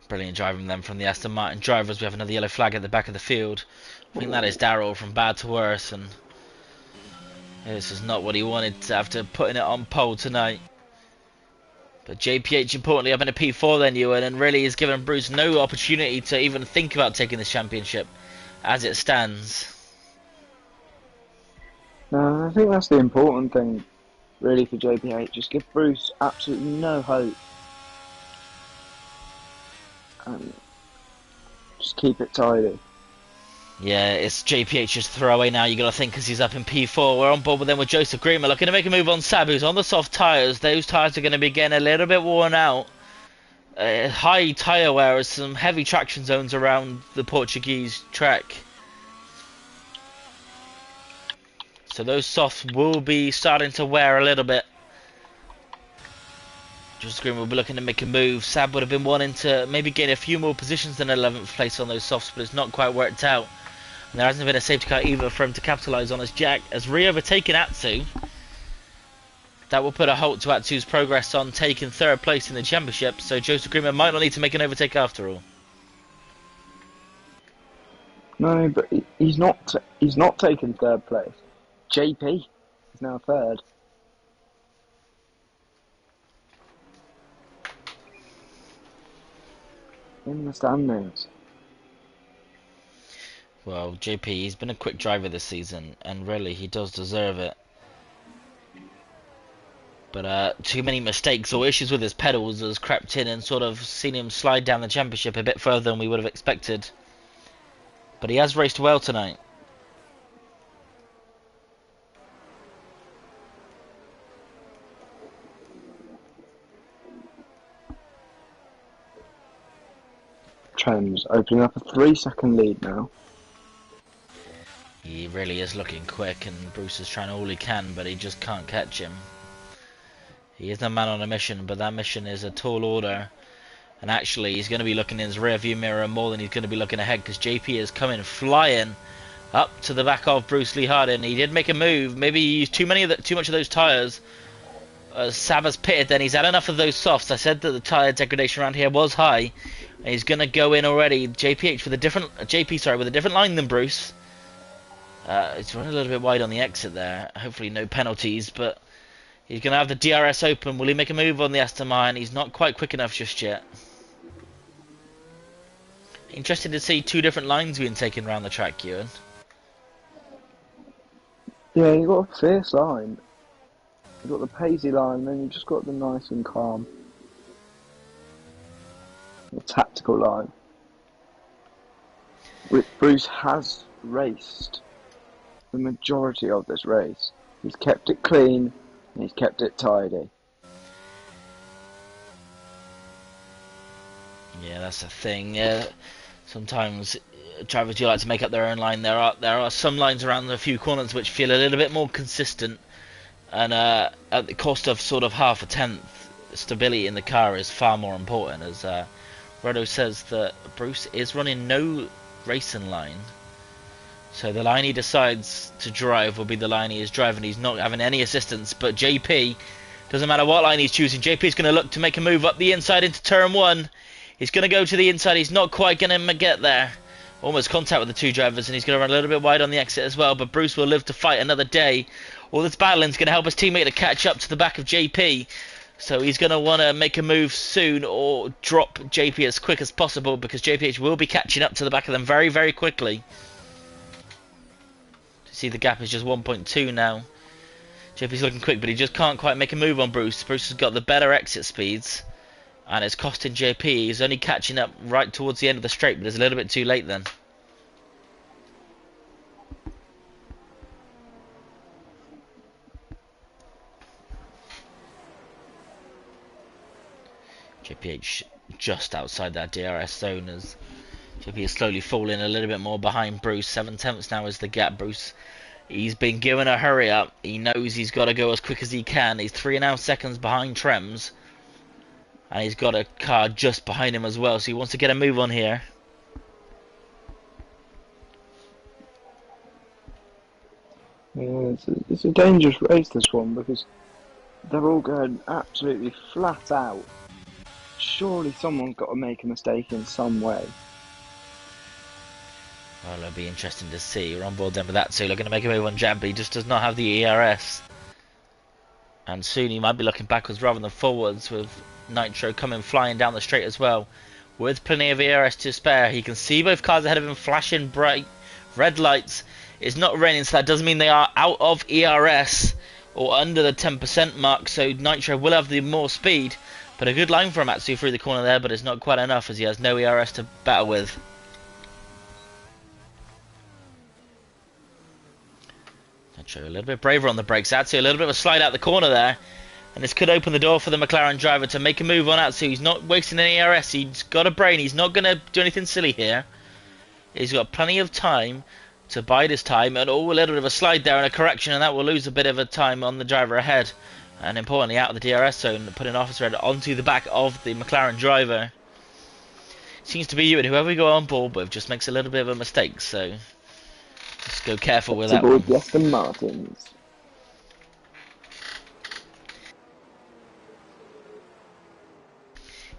Brilliant driving then from the Aston Martin drivers. We have another yellow flag at the back of the field. I think that is Daryl from bad to worse, and this is not what he wanted after putting it on pole tonight. But JPH importantly up in a P4 then, Ewan, and really has given Bruce no opportunity to even think about taking this championship as it stands. No, I think that's the important thing, really, for JPH. Just give Bruce absolutely no hope. And just keep it tidy. Yeah, it's JPH's throwaway now, you got to think, because he's up in P4. We're on board with them with Joseph Greenman, looking to make a move on Sabu's on the soft tyres. Those tyres are going to be getting a little bit worn out. High tyre wear as some heavy traction zones around the Portuguese track. So those softs will be starting to wear a little bit. Joseph Greenman will be looking to make a move. Sab would have been wanting to maybe gain a few more positions than 11th place on those softs, but it's not quite worked out. And there hasn't been a safety car either for him to capitalise on as Jack has re-overtaken Atsu. That will put a halt to Atsu's progress on taking 3rd place in the championship, so Joseph Greenman might not need to make an overtake after all. No, but he's not taking 3rd place. JP is now 3rd. In the standings. Well, JP, he's been a quick driver this season, and really, he does deserve it. But too many mistakes or issues with his pedals has crept in and sort of seen him slide down the championship a bit further than we would have expected. But he has raced well tonight. Trends opening up a 3-second lead now. He really is looking quick, and Bruce is trying all he can, but he just can't catch him. He is a man on a mission, but that mission is a tall order. And actually, he's going to be looking in his rear view mirror more than he's going to be looking ahead, because JP is coming flying up to the back of Bruce Lee Hardin. He did make a move. Maybe he used too much of those tyres. Sab has pitted, then he's had enough of those softs. I said that the tyre degradation around here was high. And he's going to go in already. JP with a different line than Bruce. It's running a little bit wide on the exit there. Hopefully no penalties, but he's going to have the DRS open. Will he make a move on the Aston Martin? He's not quite quick enough just yet. Interested to see 2 different lines being taken around the track, Ewan. Yeah, you got a fierce line. You got the pacey line, then you just got the nice and calm, the tactical line. Which Bruce has raced the majority of this race. He's kept it clean and he's kept it tidy. Yeah, that's the thing. Sometimes drivers do like to make up their own line. There are some lines around a few corners which feel a little bit more consistent, and at the cost of sort of half a tenth, stability in the car is far more important. As Rodo says that Bruce is running no racing line, so the line he decides to drive will be the line he is driving. He's not having any assistance, but JP, doesn't matter what line he's choosing, JP is going to look to make a move up the inside into turn 1. He's going to go to the inside. He's not quite going to get there. Almost contact with the 2 drivers, and he's going to run a little bit wide on the exit as well. But Bruce will live to fight another day. All this battling is going to help his teammate to catch up to the back of JP. So he's going to want to make a move soon or drop JP as quick as possible, because JPH will be catching up to the back of them very, very quickly. You see the gap is just 1.2 now. JP's looking quick, but he just can't quite make a move on Bruce. Bruce has got the better exit speeds, and it's costing JP. He's only catching up right towards the end of the straight, but it's a little bit too late then. JPH just outside that DRS zone as JP is slowly falling a little bit more behind Bruce. 7 tenths now is the gap. Bruce, he's been given a hurry up. He knows he's got to go as quick as he can. He's 3.5 seconds behind Trems, and he's got a car just behind him as well, so he wants to get a move on here. Yeah, it's a dangerous race, this one, because they're all going absolutely flat out. Surely someone's got to make a mistake in some way. Well, it'll be interesting to see. We're on board then with that, so they're going to make a move on Jab, but he just does not have the ERS. And soon he might be looking backwards rather than forwards, with Nitro coming flying down the straight as well. With plenty of ERS to spare, he can see both cars ahead of him flashing bright red lights. It's not raining, so that doesn't mean they are out of ERS or under the 10% mark, so Nitro will have the more speed. But a good line for Matsu through the corner there, but it's not quite enough as he has no ERS to battle with. Nitro a little bit braver on the brakes. Atsu a little bit of a slide out the corner there. And this could open the door for the McLaren driver to make a move on Atsu. He's not wasting any ERS. He's got a brain. He's not going to do anything silly here. He's got plenty of time to bide his time. And a little bit of a slide there and a correction. And that will lose a bit of a time on the driver ahead. And importantly, out of the DRS zone, putting Officer Red onto the back of the McLaren driver. Seems to be you and whoever we go on board with just makes a little bit of a mistake. So just go careful with that one. Aston Martins.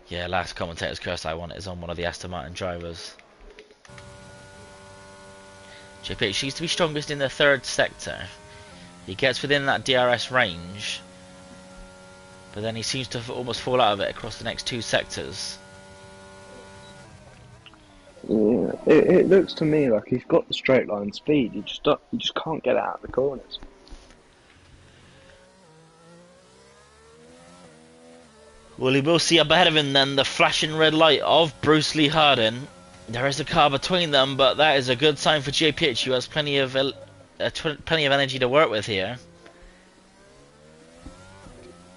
Yeah, last commentator's curse I want is on one of the Aston Martin drivers. JPH seems to be strongest in the third sector. He gets within that DRS range, but then he seems to almost fall out of it across the next two sectors. Yeah, it looks to me like he's got the straight line speed. You just can't get out of the corners. Well, he will see up ahead of him then the flashing red light of Bruce Lee Harden. There is a car between them, but that is a good sign for JPH, who has plenty of energy to work with here.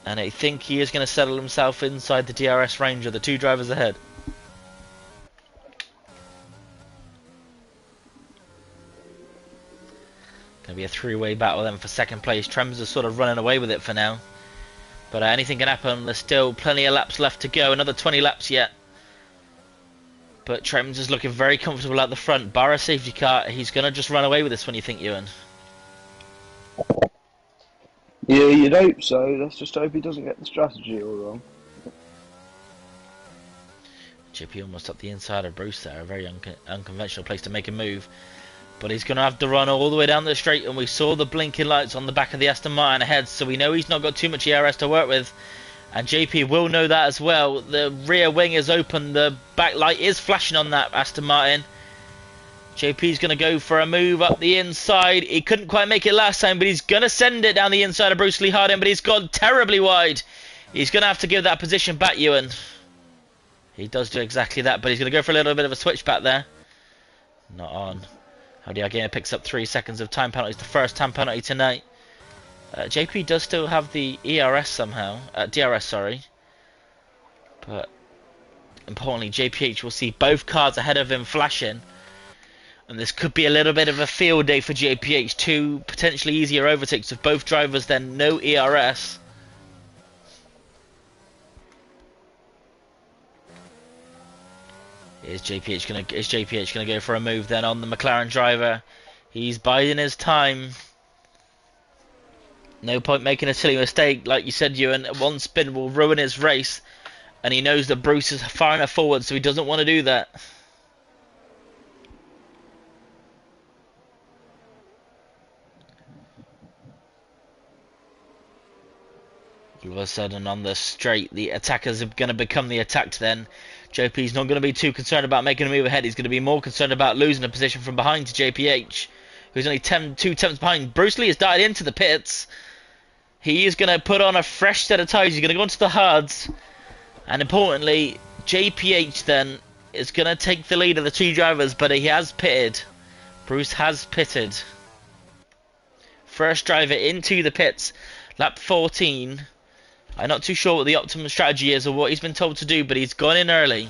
And I think he is going to settle himself inside the DRS range of the two drivers ahead. Going to be a three-way battle then for second place. Trems is sort of running away with it for now. But anything can happen. There's still plenty of laps left to go. Another 20 laps yet. But Trems is looking very comfortable at the front. Bar a safety car, he's going to just run away with this one, you think, Ewan? Yeah, you'd hope so. Let's just hope he doesn't get the strategy all wrong. JP almost up the inside of Bruce there. A very unconventional place to make a move. But he's going to have to run all the way down the straight, and we saw the blinking lights on the back of the Aston Martin ahead, so we know he's not got too much ERS to work with. And JP will know that as well. The rear wing is open, the back light is flashing on that Aston Martin. JP's going to go for a move up the inside. He couldn't quite make it last time, but he's going to send it down the inside of Bruce Lee Harden, but he's gone terribly wide. He's going to have to give that position back, Ewan. He does do exactly that, but he's going to go for a little bit of a switch back there. Not on. Howdy Again picks up 3 seconds of time penalties, the first time penalty tonight. JP does still have the ERS somehow, DRS, sorry. But importantly, JPH will see both cars ahead of him flashing. And this could be a little bit of a field day for JPH. Two potentially easier overtakes with both drivers, then no ERS. Is JPH gonna go for a move then on the McLaren driver? He's biding his time. No point making a silly mistake, like you said, Ewan. One spin will ruin his race, and he knows that Bruce is far enough forward, so he doesn't want to do that. All of a sudden on the straight, the attackers are going to become the attacked then. JP's not going to be too concerned about making a move ahead. He's going to be more concerned about losing a position from behind to JPH, who's only 2 tenths behind. Bruce Lee has darted into the pits. He is going to put on a fresh set of tyres. He's going to go into the hards. And importantly, JPH then is going to take the lead of the two drivers, but he has pitted. Bruce has pitted. First driver into the pits, lap 14. I'm not too sure what the optimum strategy is or what he's been told to do, but he's gone in early.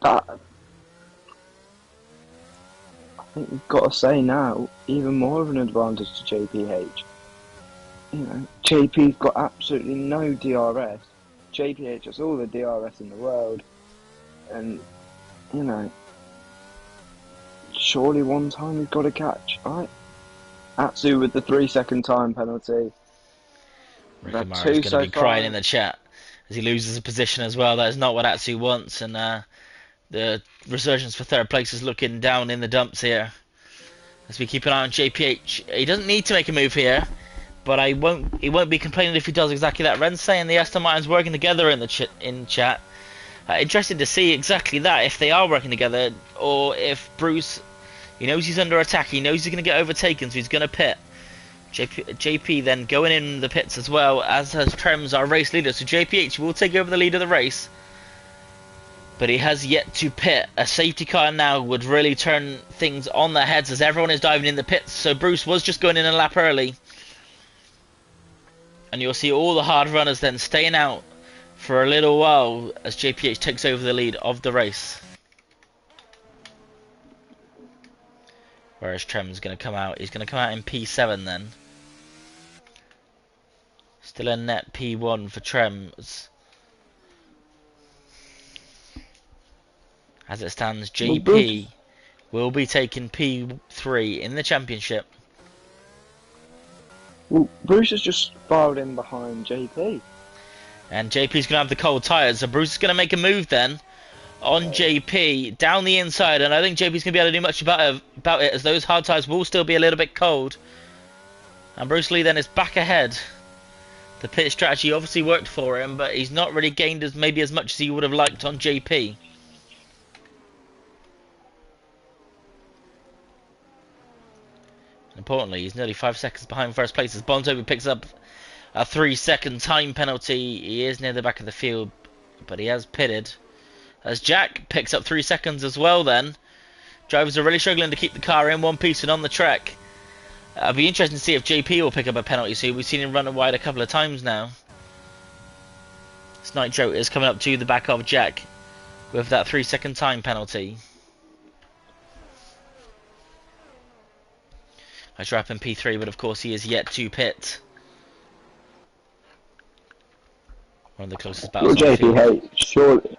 I think we've got to say now, even more of an advantage to JPH. You know, JP's got absolutely no DRS. JPH has all the DRS in the world. And, you know, surely one time we've got to catch, right? Atsu with the 3-second time penalty. Rikamara is going to be crying in the chat as he loses a position as well. That is not what Atsu wants, and The resurgence for third place is looking down in the dumps here. As we keep an eye on JPH. He doesn't need to make a move here, but he won't be complaining if he does exactly that. Ren's saying the Aston Martin's working together in the chat. Interested to see exactly that, if they are working together, or if Bruce, he knows he's under attack, he knows he's going to get overtaken, so he's going to pit. JP then going in the pits as well, as has Trems, our race leader. So JPH will take over the lead of the race, but he has yet to pit. A safety car now would really turn things on their heads as everyone is diving in the pits. So Bruce was just going in a lap early, and you'll see all the hard runners then staying out for a little while as JPH takes over the lead of the race. Whereas Trem's going to come out. He's going to come out in P7 then. Still a net P1 for Trems. As it stands, JP will be taking P3 in the championship. Well, Bruce has just filed in behind JP. And JP's going to have the cold tyres, so Bruce is going to make a move then on JP down the inside, and I think JP's going to be able to do much about it, as those hard tyres will still be a little bit cold. And Bruce Lee then is back ahead. The pit strategy obviously worked for him, but he's not really gained maybe as much as he would have liked on JP. And importantly, he's nearly 5 seconds behind first place as Bontobi picks up a 3-second time penalty. He is near the back of the field, but he has pitted. As Jack picks up 3 seconds as well then. Drivers are really struggling to keep the car in one piece and on the track. It'll be interesting to see if JP will pick up a penalty. So we've seen him run wide a couple of times now. This Nitro is coming up to the back of Jack with that 3-second time penalty. I trap in P3, but of course he is yet to pit. One of the closest battles. For JPH, surely.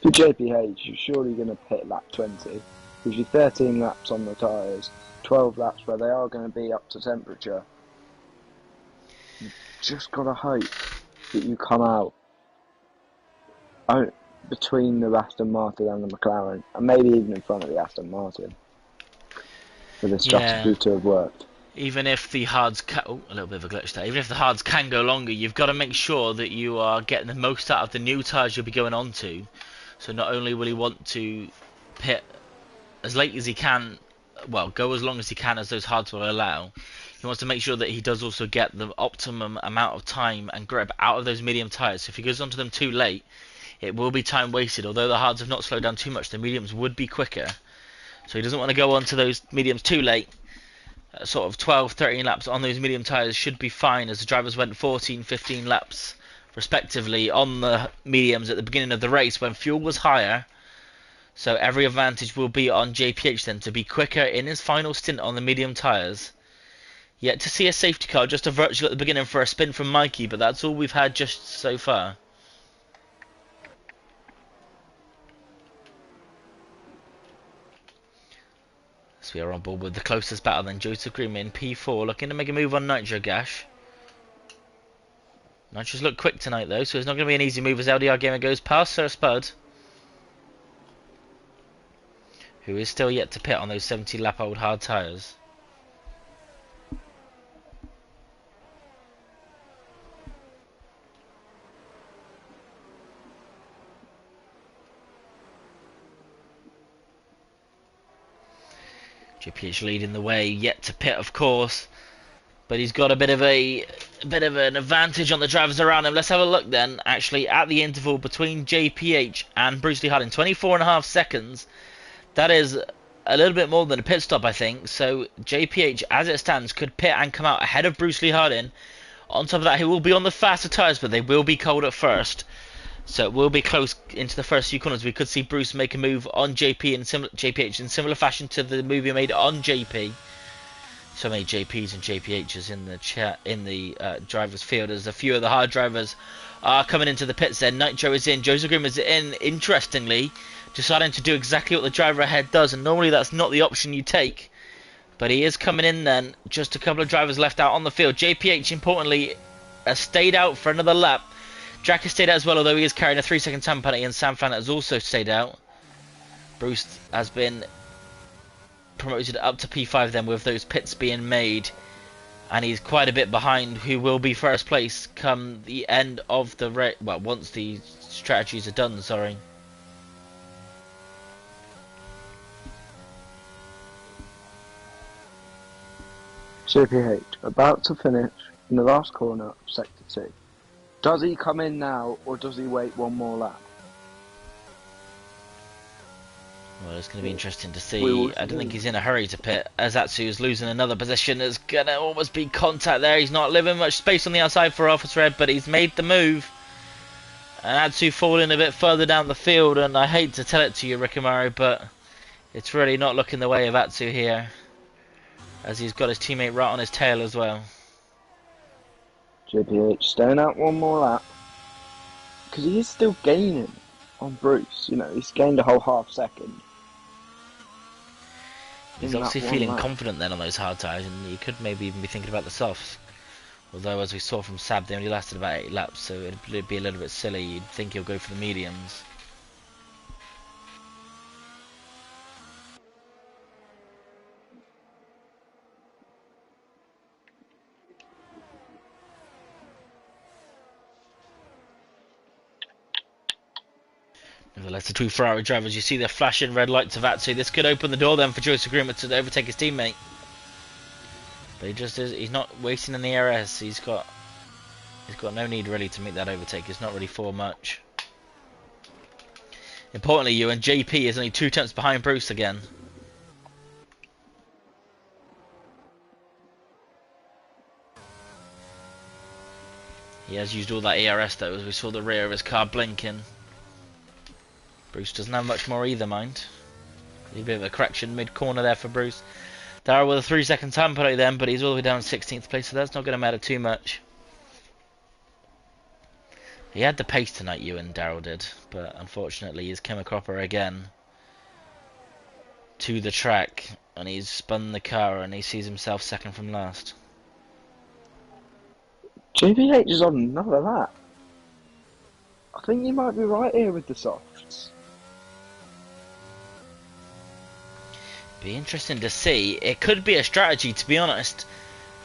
For JPH, you're surely going to pit lap 20. Gives you 13 laps on the tyres, 12 laps where they are going to be up to temperature. You just got to hope that you come out between the Aston Martin and the McLaren, and maybe even in front of the Aston Martin, for this strategy to have worked. Even if the hards a little bit of a glitch there. Even if the hards can go longer, you've got to make sure that you are getting the most out of the new tyres you'll be going on to. So not only will he want to pit as late as he can, well, go as long as he can as those hards will allow, he wants to make sure that he does also get the optimum amount of time and grip out of those medium tyres. So if he goes onto them too late, it will be time wasted. Although the hards have not slowed down too much, the mediums would be quicker. So he doesn't want to go onto those mediums too late. Sort of 12, 13 laps on those medium tyres should be fine, as the drivers went 14, 15 laps respectively on the mediums at the beginning of the race when fuel was higher. So every advantage will be on JPH then to be quicker in his final stint on the medium tyres. Yet to see a safety car, just a virtual at the beginning for a spin from Mikey, but that's all we've had just so far. So we are on board with the closest battle then. Joseph Green in P4, looking to make a move on Nitro Gash. Nitro's look quick tonight though, so it's not going to be an easy move as LDR Gamer goes past Sir Spud, who is still yet to pit on those 70 lap old hard tyres. JPH leading the way, yet to pit of course, but he's got a bit of an advantage on the drivers around him. Let's have a look then, actually, at the interval between JPH and Bruce Lee Harding. 24.5 seconds. That is a little bit more than a pit stop, I think. So JPH, as it stands, could pit and come out ahead of Bruce Lee Harding. On top of that, he will be on the faster tyres, but they will be cold at first. So it will be close into the first few corners. We could see Bruce make a move on JPH in similar fashion to the move he made on JP. So many JPs and JPHs in the chat, in the drivers' field, as a few of the hard drivers are coming into the pits. Then Nitro is in, Joseph Grimm is in. Interestingly, deciding to do exactly what the driver ahead does, and normally that's not the option you take. But he is coming in then. Just a couple of drivers left out on the field. JPH, importantly, has stayed out for another lap. Jack has stayed out as well, although he is carrying a 3-second time penalty, and Sam Fan has also stayed out. Bruce has been promoted up to P5 then with those pits being made, and he's quite a bit behind who will be first place come the end of the race. Well, once the strategies are done, sorry. JPH about to finish in the last corner of Sector 2. Does he come in now, or does he wait one more lap? Well, it's going to be interesting to see. I don't think he's in a hurry to pit. As Atsu's losing another position, there's going to almost be contact there. He's not leaving much space on the outside for Officer Red, but he's made the move. And Atsu falling a bit further down the field, and I hate to tell it to you, Rikimaru, but it's really not looking the way of Atsu here, as he's got his teammate right on his tail as well. JPH staying out one more lap, because he is still gaining on Bruce. You know, he's gained a whole half second. He's obviously feeling confident then on those hard tyres, and he could maybe even be thinking about the softs. Although, as we saw from Sab, they only lasted about 8 laps, so it'd be a little bit silly. You'd think he'll go for the mediums. Nevertheless, the two Ferrari drivers, you see the flashing red lights of Atsu. This could open the door then for Joseph Greenwood to overtake his teammate. But he's not wasting any ARS. He's got no need really to make that overtake. It's not really for much. Importantly, Ewan, JP is only 2 tenths behind Bruce again. He has used all that ARS though, as we saw the rear of his car blinking. Bruce doesn't have much more either, mind. A bit of a correction mid-corner there for Bruce. Darrell with a 3-second time penalty then, but he's all the way down 16th place, so that's not going to matter too much. He had the pace tonight, Ewan, Darrell did, but unfortunately he's come a cropper again to the track, and he's spun the car and he sees himself second from last. JPH is on another lap. I think you might be right here with the softs. Be interesting to see. It could be a strategy, to be honest,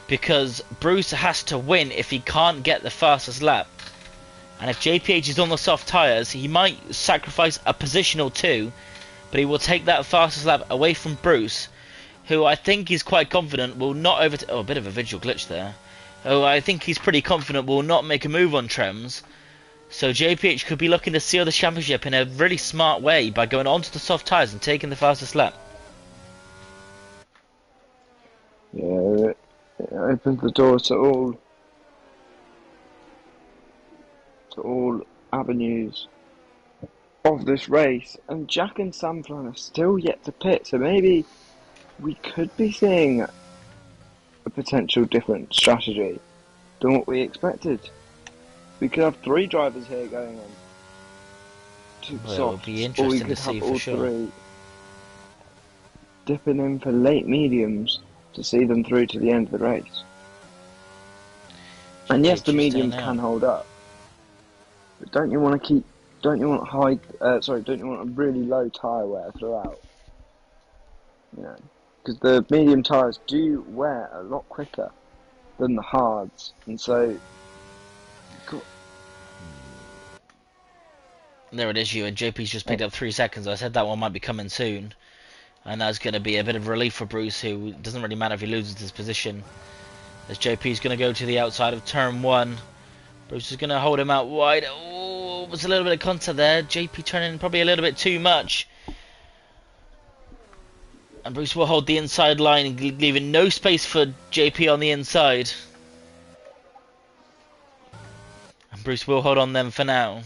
because Bruce has to win if he can't get the fastest lap. And if JPH is on the soft tyres, he might sacrifice a position or two, but he will take that fastest lap away from Bruce, who I think is quite confident will not overtake. Oh, a bit of a visual glitch there. Oh, I think he's pretty confident will not make a move on Trems. So JPH could be looking to seal the championship in a really smart way by going onto the soft tyres and taking the fastest lap. Yeah, it opens the door to all avenues of this race, and Jack and Samflan are still yet to pit, so maybe we could be seeing a potential different strategy than what we expected. We could have 3 drivers here going on to Well, softs, it'll be interesting to see for sure. 3 dipping in for late mediums to see them through to the end of the race. And yes, the mediums can hold up, but don't you want a really low tyre wear throughout? You know, because the medium tyres do wear a lot quicker than the hards, and so. There it is, you and JP's just picked up 3 seconds. I said that one might be coming soon, and that's going to be a bit of relief for Bruce, who it doesn't really matter if he loses his position, as JP's going to go to the outside of turn 1. Bruce is going to hold him out wide. Oh, there's a little bit of contact there. JP turning probably a little bit too much, and Bruce will hold the inside line, leaving no space for JP on the inside. And Bruce will hold on them for now.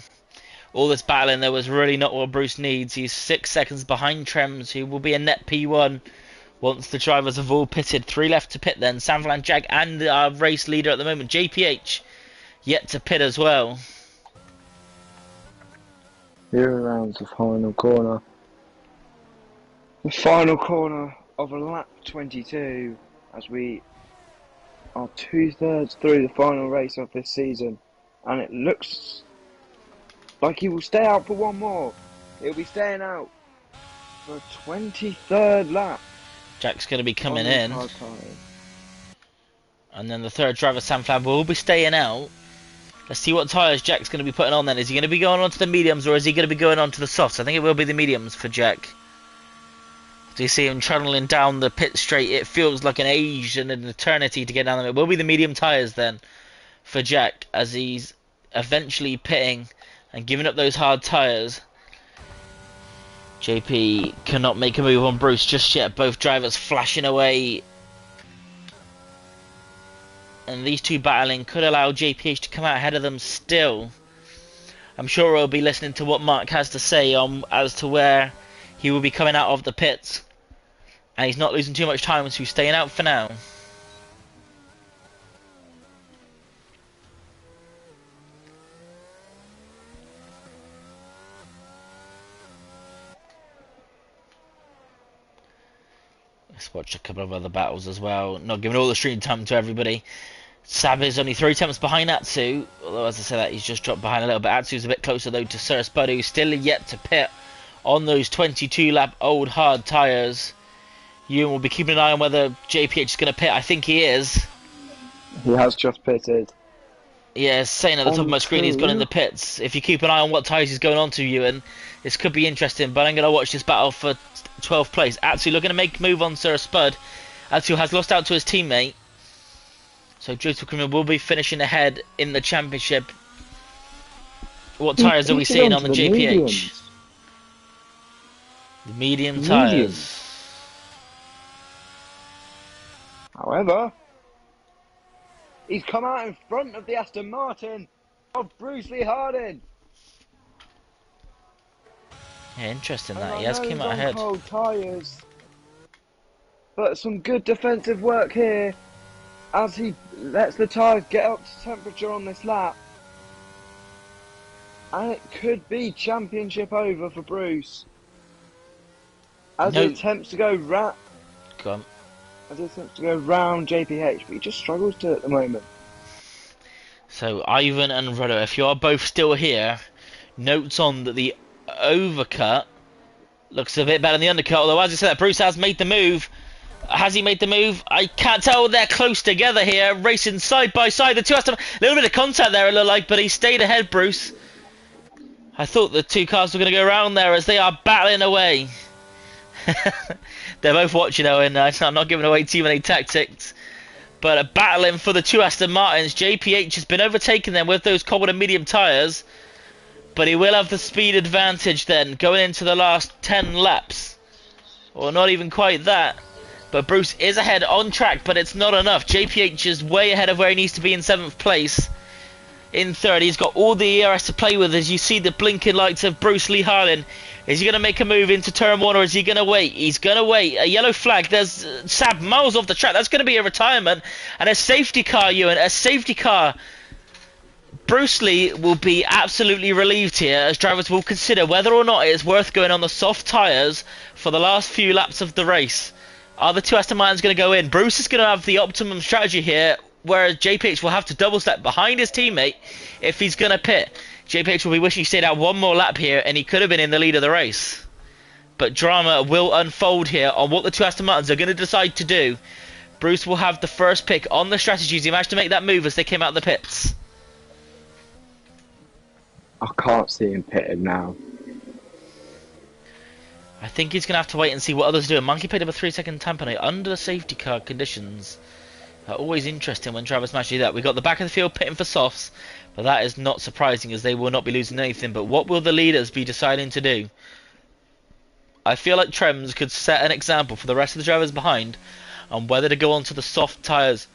All this battling there was really not what Bruce needs. He's 6 seconds behind Trems, who will be a net P1 once the drivers have all pitted. 3 left to pit then. Samflan, Jag and our race leader at the moment, JPH, yet to pit as well. Here around the final corner. The final corner of lap 22, as we are 2/3 through the final race of this season, and it looks like he will stay out for one more. He'll be staying out for a 23rd lap. Jack's going to be coming on these in. hard tyres. And then the third driver, Sam Flab, will be staying out. Let's see what tyres Jack's going to be putting on then. Is he going to be going on to the mediums or is he going to be going on to the softs? I think it will be the mediums for Jack. Do you see him trundling down the pit straight? It feels like an age and an eternity to get down there. It will be the medium tyres then for Jack as he's eventually pitting and giving up those hard tyres. JP cannot make a move on Bruce just yet. Both drivers flashing away. And these two battling could allow JPH to come out ahead of them still. I'm sure we'll be listening to what Mark has to say on as to where he will be coming out of the pits. And he's not losing too much time, so he's staying out for now. Let's watch a couple of other battles as well. Not giving all the stream time to everybody. Sab is only 3 attempts behind Atsu, although as I say that he's just dropped behind a little bit. Atsu's a bit closer though to Sir Spud, who's still yet to pit on those 22 lap old hard tyres. Ewan will be keeping an eye on whether JPH is going to pit. I think he is. He has just pitted. Yeah, saying at the top of my screen he's gone in the pits. If you keep an eye on what tyres he's going on to, Ewan, this could be interesting, but I'm going to watch this battle for 12th place. Atsu looking to make a move on Sir Spud. Atsu has lost out to his teammate. So Joseph Criminal will be finishing ahead in the championship. What tyres are we seeing on the JPH? Mediums. The medium tyres. However, he's come out in front of the Aston Martin of Bruce Lee Harding. Yeah, interesting that. He has came out ahead. Cold tyres, but some good defensive work here as he lets the tyres get up to temperature on this lap. And it could be championship over for Bruce. As he attempts to go round. As he attempts to go round JPH, but he just struggles to at the moment. So Ivan and Ruddo, if you are both still here, notes on that the overcut looks a bit better than the undercut. Although as I said, Bruce has made the move. Has he made the move? I can't tell. They're close together here, racing side by side. The two has to, a little bit of contact there, it looked like, but he stayed ahead, Bruce. I thought the two cars were going to go around there as they are battling away. They're both watching, Owen. I'm not giving away too many tactics. But battling for the two Aston Martins. JPH has been overtaking them with those cold and medium tyres. But he will have the speed advantage then, going into the last 10 laps. Or not even quite that. But Bruce is ahead on track, but it's not enough. JPH is way ahead of where he needs to be in 7th place. In 3rd, he's got all the ERS to play with as you see the blinking lights of Bruce Lee Harlan. Is he going to make a move into turn 1 or is he going to wait? He's going to wait. A yellow flag. There's Sab miles off the track. That's going to be a retirement. And a safety car, Ewan. A safety car. Bruce Lee will be absolutely relieved here as drivers will consider whether or not it is worth going on the soft tyres for the last few laps of the race. Are the two Aston Martins going to go in? Bruce is going to have the optimum strategy here, whereas JPH will have to double step behind his teammate if he's going to pit. JPH will be wishing he stayed out one more lap here and he could have been in the lead of the race. But drama will unfold here on what the two Aston Martins are going to decide to do. Bruce will have the first pick on the strategies. He managed to make that move as they came out of the pits. I can't see him pitted now. I think he's going to have to wait and see what others do. Monkey picked up a 3-second tamponade under the safety car conditions. Always interesting when drivers manage to do that. We've got the back of the field pitting for softs, but that is not surprising as they will not be losing anything. But what will the leaders be deciding to do? I feel like Trems could set an example for the rest of the drivers behind on whether to go onto the soft tyres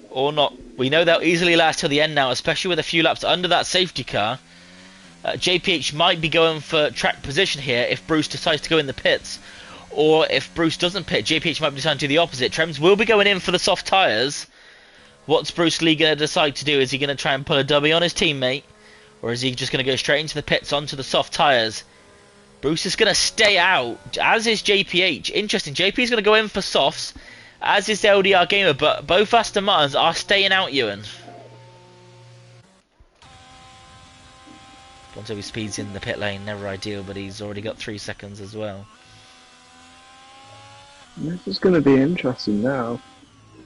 or not. We know they'll easily last till the end now, especially with a few laps under that safety car. JPH might be going for track position here if Bruce decides to go in the pits. Or if Bruce doesn't pit, JPH might be deciding to do the opposite. Trems will be going in for the soft tyres. What's Bruce Lee going to decide to do? Is he going to try and pull a W on his teammate? Or is he just going to go straight into the pits onto the soft tyres? Bruce is going to stay out, as is JPH. Interesting, JP is going to go in for softs, as is the LDR Gamer, but both Aston Martins are staying out, Ewan. Bontobi speeds in the pit lane, never ideal, but he's already got 3 seconds as well. This is going to be interesting now.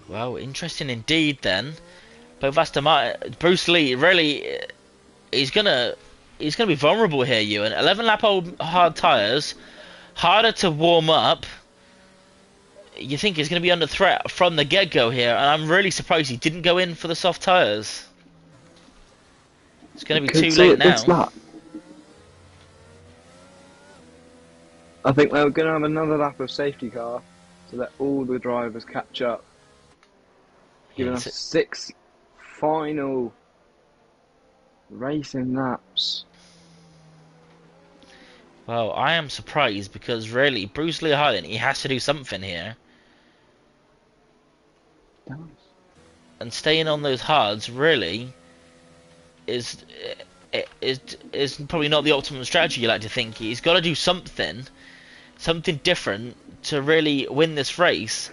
Well, interesting indeed then. Both Aston Martin, Bruce Lee really, he's gonna be vulnerable here. Ewan, 11 lap old hard tyres, harder to warm up. You think he's gonna be under threat from the get go here, and I'm really surprised he didn't go in for the soft tyres. It's gonna be too late now. I think they're going to have another lap of safety car to let all the drivers catch up. Giving us 6 final racing laps. Well, I am surprised because really, Bruce Lee Highland, he has to do something here. And staying on those hards really is probably not the optimum strategy you like to think. He's got to do something different to really win this race,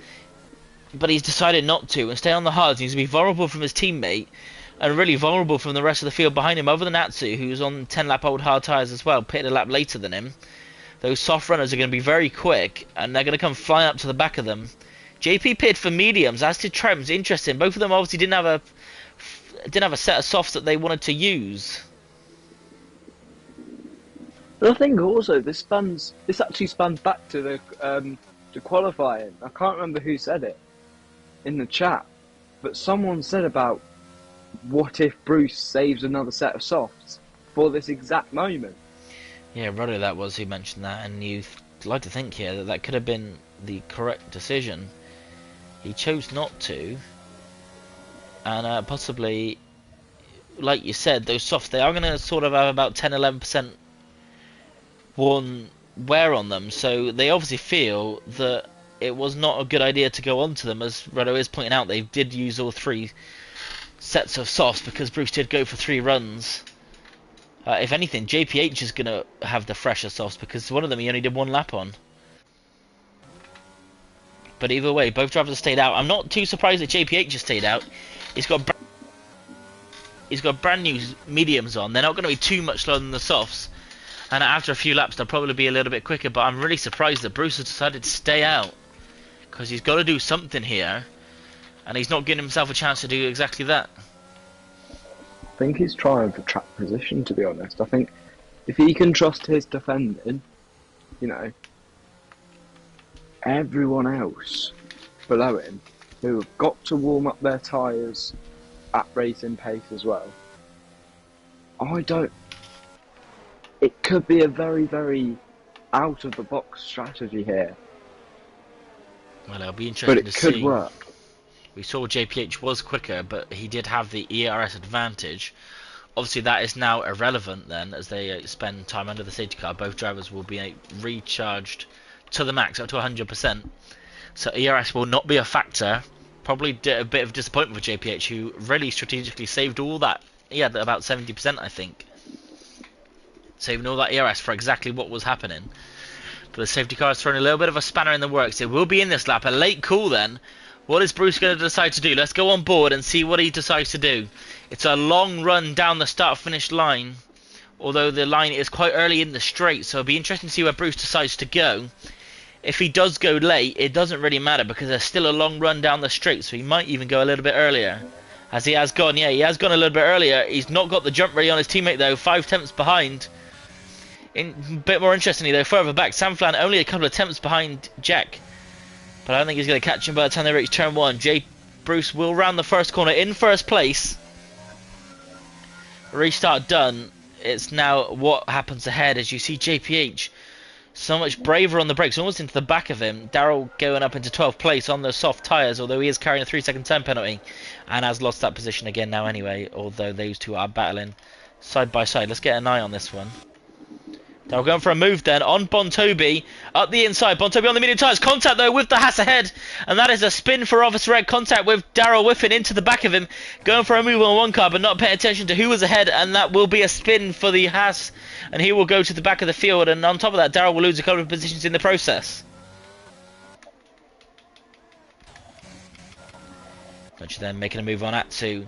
but he's decided not to and stay on the hards. He's going to be vulnerable from his teammate and really vulnerable from the rest of the field behind him, other than Atsu, who's on 10 lap old hard tyres as well, pitted a lap later than him. Those soft runners are going to be very quick and they're going to come flying up to the back of them. JP pitted for mediums, as did Trems. Interesting, both of them obviously didn't have a set of softs that they wanted to use. But I think also this actually spans back to the qualifying. I can't remember who said it in the chat, but someone said about what if Bruce saves another set of softs for this exact moment. Yeah, Roddy, that was who mentioned that, and you'd like to think here that that could have been the correct decision. He chose not to, and possibly, like you said, those softs, they are going to sort of have about 10-11% worn wear on them, so they obviously feel that it was not a good idea to go onto them. As Redo is pointing out, they did use all 3 sets of softs because Bruce did go for 3 runs. If anything, JPH is going to have the fresher softs because one of them he only did 1 lap on. But either way, both drivers have stayed out. I'm not too surprised that JPH has stayed out. He's got brand new mediums on. They're not going to be too much slower than the softs. And after a few laps, they'll probably be a little bit quicker. But I'm really surprised that Bruce has decided to stay out, because he's got to do something here, and he's not giving himself a chance to do exactly that. I think he's trying for track position, to be honest. I think if he can trust his defending, you know, everyone else below him who have got to warm up their tyres at racing pace as well, it could be a very, very out of the box strategy here. Well, it'll be interesting to see. But it could work. We saw JPH was quicker, but he did have the ERS advantage. Obviously, that is now irrelevant then, as they spend time under the safety car. Both drivers will be recharged to the max, up to 100%. So ERS will not be a factor. Probably a bit of disappointment for JPH, who really strategically saved all that. He had about 70%, I think. Saving all that ERS for exactly what was happening. But the safety car has thrown a little bit of a spanner in the works. It will be in this lap. A late call then. What is Bruce going to decide to do? Let's go on board and see what he decides to do. It's a long run down the start-finish line, although the line is quite early in the straight, so it'll be interesting to see where Bruce decides to go. If he does go late, it doesn't really matter because there's still a long run down the straight, so he might even go a little bit earlier. As he has gone, yeah, he has gone a little bit earlier. He's not got the jump ready on his teammate though, 5 tenths behind. A bit more interestingly though, further back, Sam Flan only a couple of tenths behind Jack. But I don't think he's going to catch him by the time they reach turn 1. Bruce will round the first corner in first place. Restart done. It's now what happens ahead as you see JPH so much braver on the brakes, almost into the back of him. Darrell going up into 12th place on those soft tyres, although he is carrying a 3-second time penalty and has lost that position again now anyway, although those two are battling side by side. Let's get an eye on this one. Darrell going for a move then on Bontobi up the inside. Bontobi on the medium tyres. Contact though with the Haas ahead, and that is a spin for Officer Red. Contact with Darrell whiffing into the back of him. Going for a move on one car, but not paying attention to who was ahead, and that will be a spin for the Haas, and he will go to the back of the field. And on top of that, Darrell will lose a couple of positions in the process. Bunch then making a move on Atsu.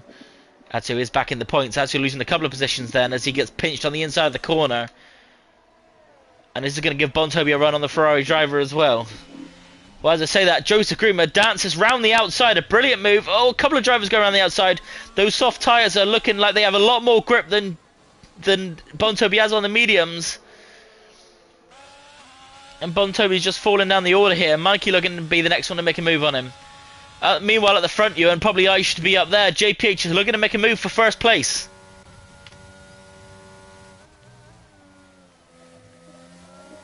Atsu is back in the points. Atsu losing a couple of positions then as he gets pinched on the inside of the corner. And this is going to give Bontobi a run on the Ferrari driver as well. Well, as I say that, Joseph Grima dances round the outside. A brilliant move. Oh, a couple of drivers go around the outside. Those soft tyres are looking like they have a lot more grip than Bontobi has on the mediums. And Bontobi's just falling down the order here. Mikey looking to be the next one to make a move on him. Meanwhile, at the front, and probably I should be up there. JPH is looking to make a move for first place.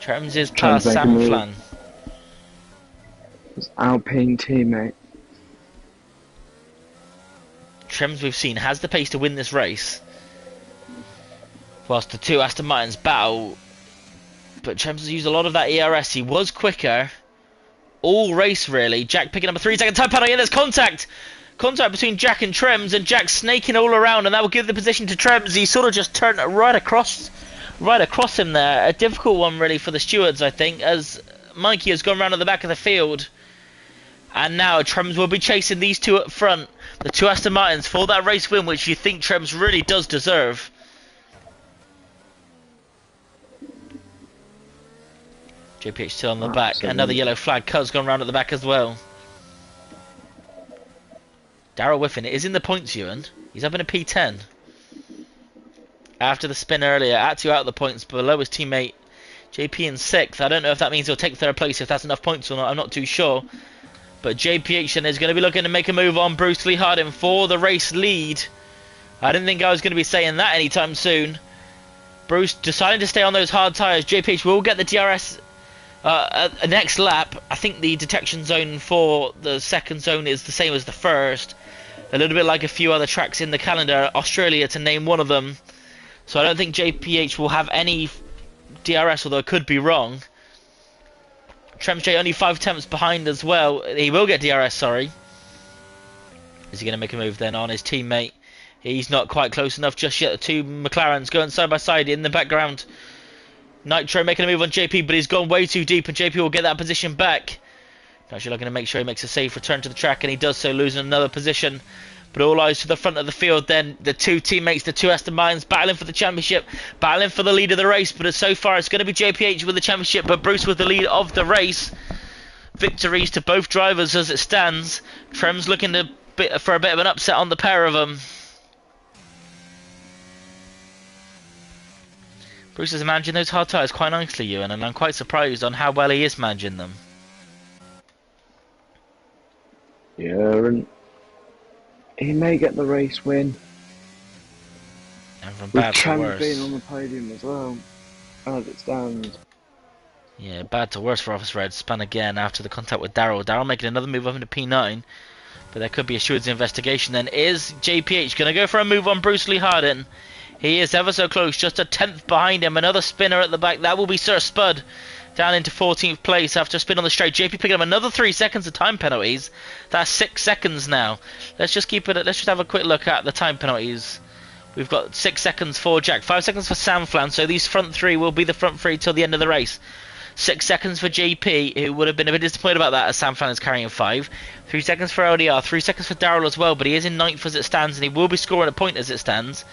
Trems is past Sam Flan. His Alpine teammate. Trems, we've seen, has the pace to win this race. Whilst the two Aston Martins battle. But Trems has used a lot of that ERS. He was quicker all race, really. Jack picking up a 3-second time penalty, and there's contact! Contact between Jack and Trems, and Jack snaking all around, and that will give the position to Trems. He sort of just turned right across him there. A difficult one, really, for the stewards, I think, as Mikey has gone round at the back of the field. And now Trems will be chasing these two up front. The two Aston Martins for that race win, which you think Trems really does deserve. JPH still on the back. Absolutely. Another yellow flag. Cuz gone round at the back as well. Darryl Whiffen is in the points, Ewan. He's up in a P10. After the spin earlier, Atsu out of the points, below his teammate JP in 6th. I don't know if that means he'll take 3rd place, if that's enough points or not. I'm not too sure. But JPH then is going to be looking to make a move on Bruce Lee Harding for the race lead. I didn't think I was going to be saying that anytime soon. Bruce deciding to stay on those hard tyres. JPH will get the DRS next lap. I think the detection zone for the second zone is the same as the first. A little bit like a few other tracks in the calendar. Australia, to name one of them. So I don't think JPH will have any DRS, although I could be wrong. Trems J only 5 attempts behind as well. He will get DRS, sorry. Is he going to make a move then on his teammate? He's not quite close enough just yet. The two McLarens going side by side in the background. Nitro making a move on JP, but he's gone way too deep, and JP will get that position back. Actually looking to make sure he makes a safe return to the track, and he does so, losing another position. But all eyes to the front of the field then. The two teammates, the two Aston Martins, battling for the championship, battling for the lead of the race. But so far it's going to be JPH with the championship, but Bruce with the lead of the race. Victories to both drivers as it stands. Trems looking for a bit of an upset on the pair of them. Bruce is managing those hard tyres quite nicely, Ewan, and I'm quite surprised on how well he is managing them. Yeah, and he may get the race win. And from With bad to Trems worse. being on the podium as well, as it stands. Yeah, bad to worse for Office Red. Spun again after the contact with Darryl. Darryl making another move up into P9. But there could be a steward's investigation then. Is JPH going to go for a move on Bruce Lee Harding? He is ever so close, just a 10th behind him. Another spinner at the back. That will be Sir Spud down into 14th place after a spin on the straight. JP picking up another 3 seconds of time penalties. That's 6 seconds now. Let's just have a quick look at the time penalties. We've got 6 seconds for Jack, 5 seconds for Sam Flan. So these front three will be the front three till the end of the race. 6 seconds for JP, who would have been a bit disappointed about that as Sam Flan is carrying 5. 3 seconds for LDR, 3 seconds for Darryl as well, but he is in 9th as it stands, and he will be scoring a point as it stands.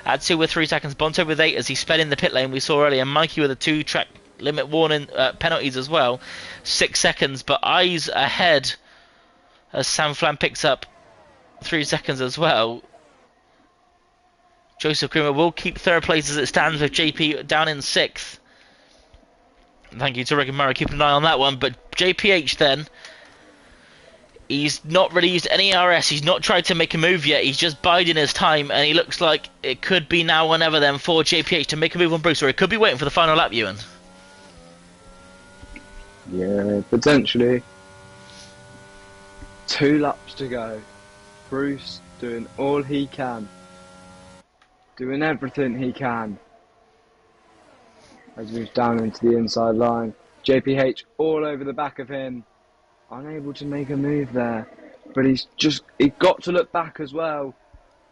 Atsu with 3 seconds, Bonto with 8 as he sped in the pit lane we saw earlier, Mikey with a 2 track limit warning penalties as well. 6 seconds, but eyes ahead as Sam Flan picks up 3 seconds as well. Joseph Grimmer will keep 3rd place as it stands with JP down in 6th. Thank you to Rick and Murray keeping an eye on that one. But JPH then, he's not really used any RS. He's not tried to make a move yet. He's just biding his time, and he looks like it could be now or never then for JPH to make a move on Bruce, or he could be waiting for the final lap, Ewan. Yeah, potentially. 2 laps to go. Bruce doing all he can. Doing everything he can. As he moves down into the inside line. JPH all over the back of him. Unable to make a move there. But he got to look back as well.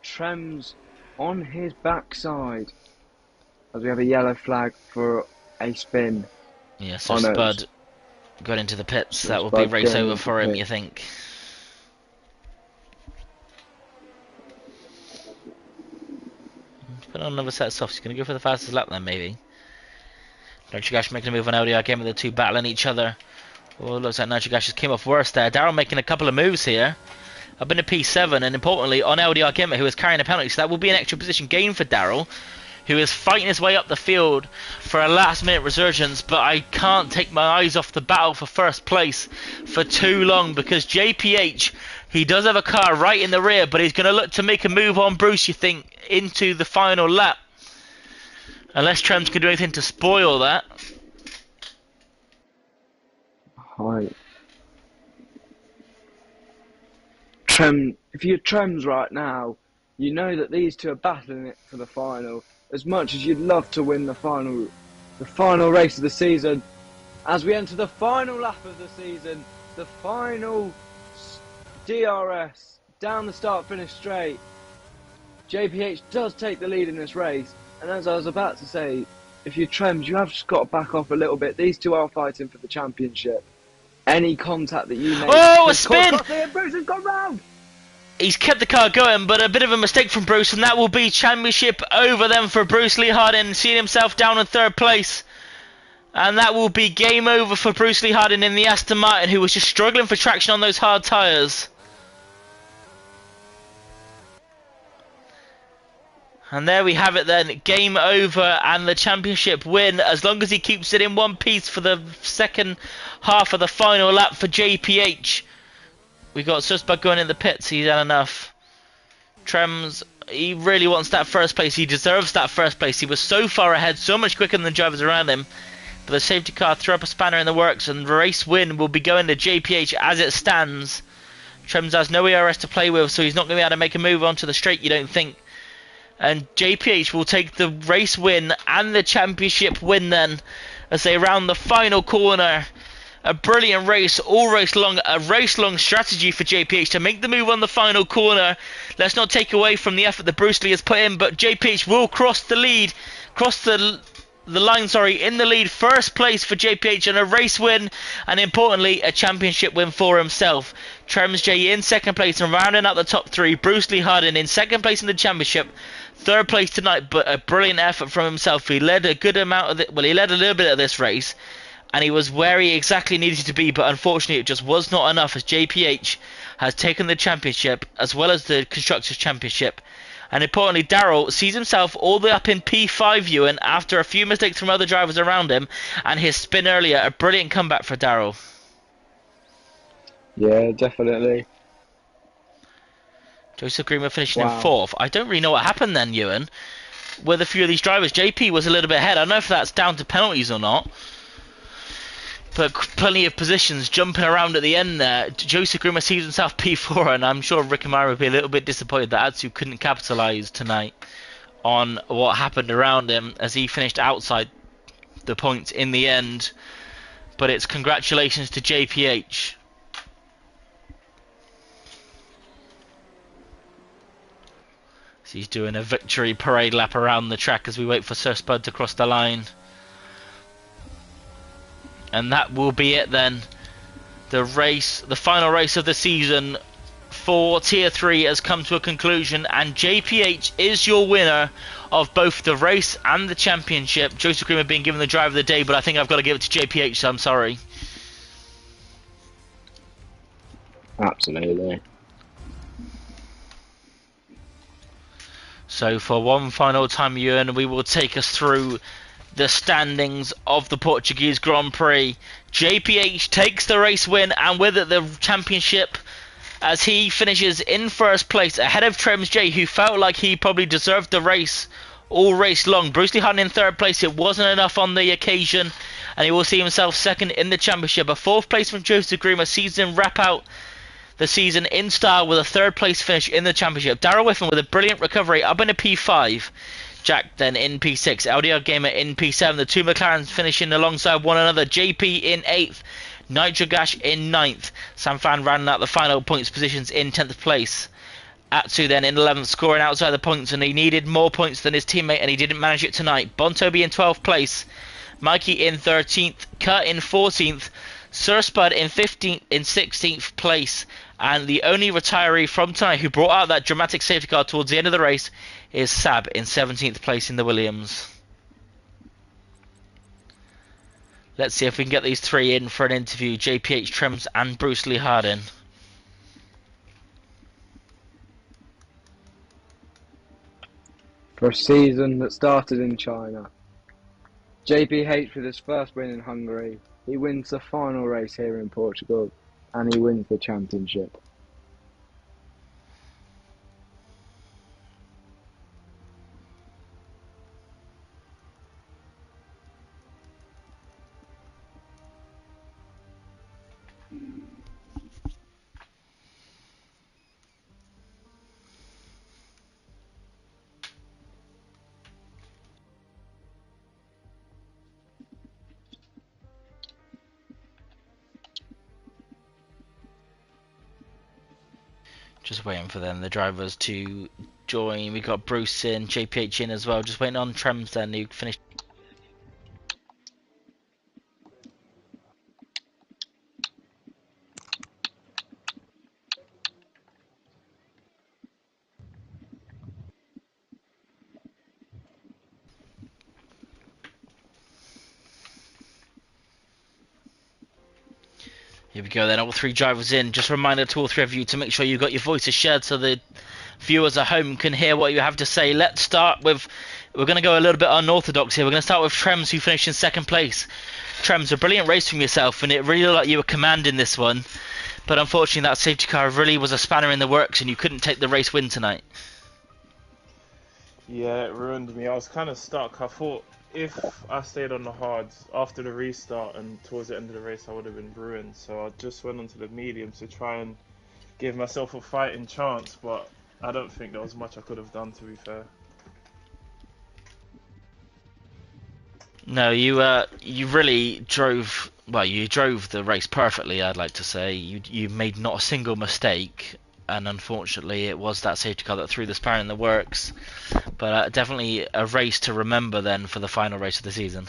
Trems on his backside. As we have a yellow flag for a spin. Yeah, so Spud got into the pits. So that will be race over for him, you think? Put on another set of softs. He's going to go for the fastest lap then, maybe. Gash making a move on LDR, game with the two battling each other Well, looks like Nitro Gas just came off worse there. Darrell making a couple of moves here. Up in a P7, and importantly on LDR Gimmer, who is carrying a penalty, so that will be an extra position gain for Darrell, who is fighting his way up the field for a last-minute resurgence. But I can't take my eyes off the battle for first place for too long, because JPH, he does have a car right in the rear, but he's going to look to make a move on Bruce, you think, into the final lap. Unless Trems can do anything to spoil that. Right. If you're Trems right now, you know that these two are battling it for the final. As much as you'd love to win the final race of the season, as we enter the final lap of the season, the final DRS down the start-finish straight, JPH does take the lead in this race. And as I was about to say, if you're Trems, you have just got to back off a little bit. These two are fighting for the championship. Any contact that you make... Oh, a spin! And Bruce has gone round! He's kept the car going, but a bit of a mistake from Bruce, and that will be championship over then for Bruce Lee Hardin, seeing himself down in third place. And that will be game over for Bruce Lee Hardin in the Aston Martin, who was just struggling for traction on those hard tyres. And there we have it then, game over and the championship win, as long as he keeps it in one piece for the second half of the final lap for JPH. We got Susbug going in the pits, he's had enough. Trems, he really wants that first place, he deserves that first place. He was so far ahead, so much quicker than the drivers around him. But the safety car threw up a spanner in the works, and the race win will be going to JPH as it stands. Trems has no ERS to play with, so he's not going to be able to make a move onto the straight, you don't think. And JPH will take the race win and the championship win then, as they round the final corner. A brilliant race, all race long, a race long strategy for JPH to make the move on the final corner. Let's not take away from the effort that Bruce Lee has put in, but JPH will cross the lead, cross the line, in the lead. First place for JPH and a race win, and importantly a championship win for himself. Trems J in second place and rounding out the top three. Bruce Lee Hardin in second place in the championship, third place tonight, but a brilliant effort from himself. He led a good amount of it. Well, he led a little bit of this race, and he was where he exactly needed to be, but unfortunately it just was not enough, as JPH has taken the championship as well as the Constructors' Championship. And importantly, Darrell sees himself all the way up in P5 Ewan after a few mistakes from other drivers around him, and his spin earlier, a brilliant comeback for Darrell. Yeah, definitely. Joseph Greenwood finishing in fourth. I don't really know what happened then, Ewan, with a few of these drivers. JP was a little bit ahead. I don't know if that's down to penalties or not, but plenty of positions jumping around at the end there. Joseph Grima sees himself P4, and I'm sure Rick Amaro would be a little bit disappointed that Atsu couldn't capitalise tonight on what happened around him, as he finished outside the points in the end. But it's congratulations to JPH. So he's doing a victory parade lap around the track as we wait for Sir Spud to cross the line. And that will be it then. The final race of the season for Tier 3 has come to a conclusion, and JPH is your winner of both the race and the championship. Joseph Grima being given the driver of the day, but I think I've got to give it to JPH, so I'm sorry. Absolutely. So for one final time, Ewan, we will take us through the standings of the Portuguese Grand Prix. JPH takes the race win, and with it the championship, as he finishes in first place ahead of Trems J, who felt like he probably deserved the race all race long. Bruce Lee Hutton in third place, it wasn't enough on the occasion, and he will see himself second in the championship. A fourth place from Joseph Grima sees him wrap out the season in style with a third place finish in the championship. Darrell Whiffen with a brilliant recovery up in a P5. Jack then in P6, LDR Gamer in P7, the two McLarens finishing alongside one another. JP in 8th, Nitro Gash in 9th, Sam Fan rounding out the final points positions in 10th place. Atsu then in 11th, scoring outside the points, and he needed more points than his teammate, and he didn't manage it tonight. Bontobi in 12th place, Mikey in 13th, Kurt in 14th, Sir Spud in 16th place, and the only retiree from tonight who brought out that dramatic safety car towards the end of the race is Sab in 17th place in the Williams. Let's see if we can get these three in for an interview. JPH, Trems and Bruce Lee Hardin. For a season that started in China, JPH with his first win in Hungary, he wins the final race here in Portugal, and he wins the championship. Just waiting for them, the drivers to join. We got Bruce in, JPH in as well. Just waiting on Trems then, who finished. Here we go then, all three drivers in. Just a reminder to all three of you to make sure you got your voices shared so the viewers at home can hear what you have to say. Let's start with, we're going to go a little bit unorthodox here. We're going to start with Trems, who finished in second place. Trems, a brilliant race from yourself, and it really looked like you were commanding this one. But unfortunately that safety car really was a spanner in the works and you couldn't take the race win tonight. Yeah, it ruined me. I was kind of stuck. I thought if I stayed on the hards after the restart and towards the end of the race I would have been ruined. So I just went onto the mediums to try and give myself a fighting chance, but I don't think there was much I could have done, to be fair. No, you really drove, well, you drove the race perfectly, I'd like to say. You made not a single mistake, and unfortunately it was that safety car that threw the spanner in the works. But definitely a race to remember then for the final race of the season.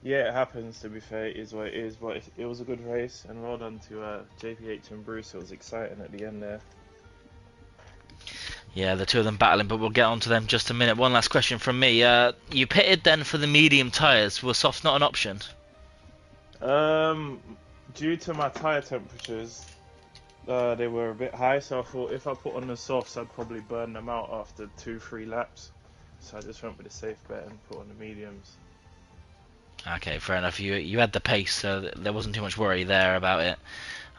Yeah, it happens, to be fair. It is what it is, but it was a good race, and well done to JPH and Bruce. It was exciting at the end there. Yeah, the two of them battling, but we'll get on to them in just a minute. One last question from me. You pitted then for the medium tyres. Was soft not an option? Due to my tyre temperatures, they were a bit high, so I thought if I put on the softs, I'd probably burn them out after 2-3 laps. So I just went with a safe bet and put on the mediums. Okay, fair enough. You had the pace, so there wasn't too much worry there about it.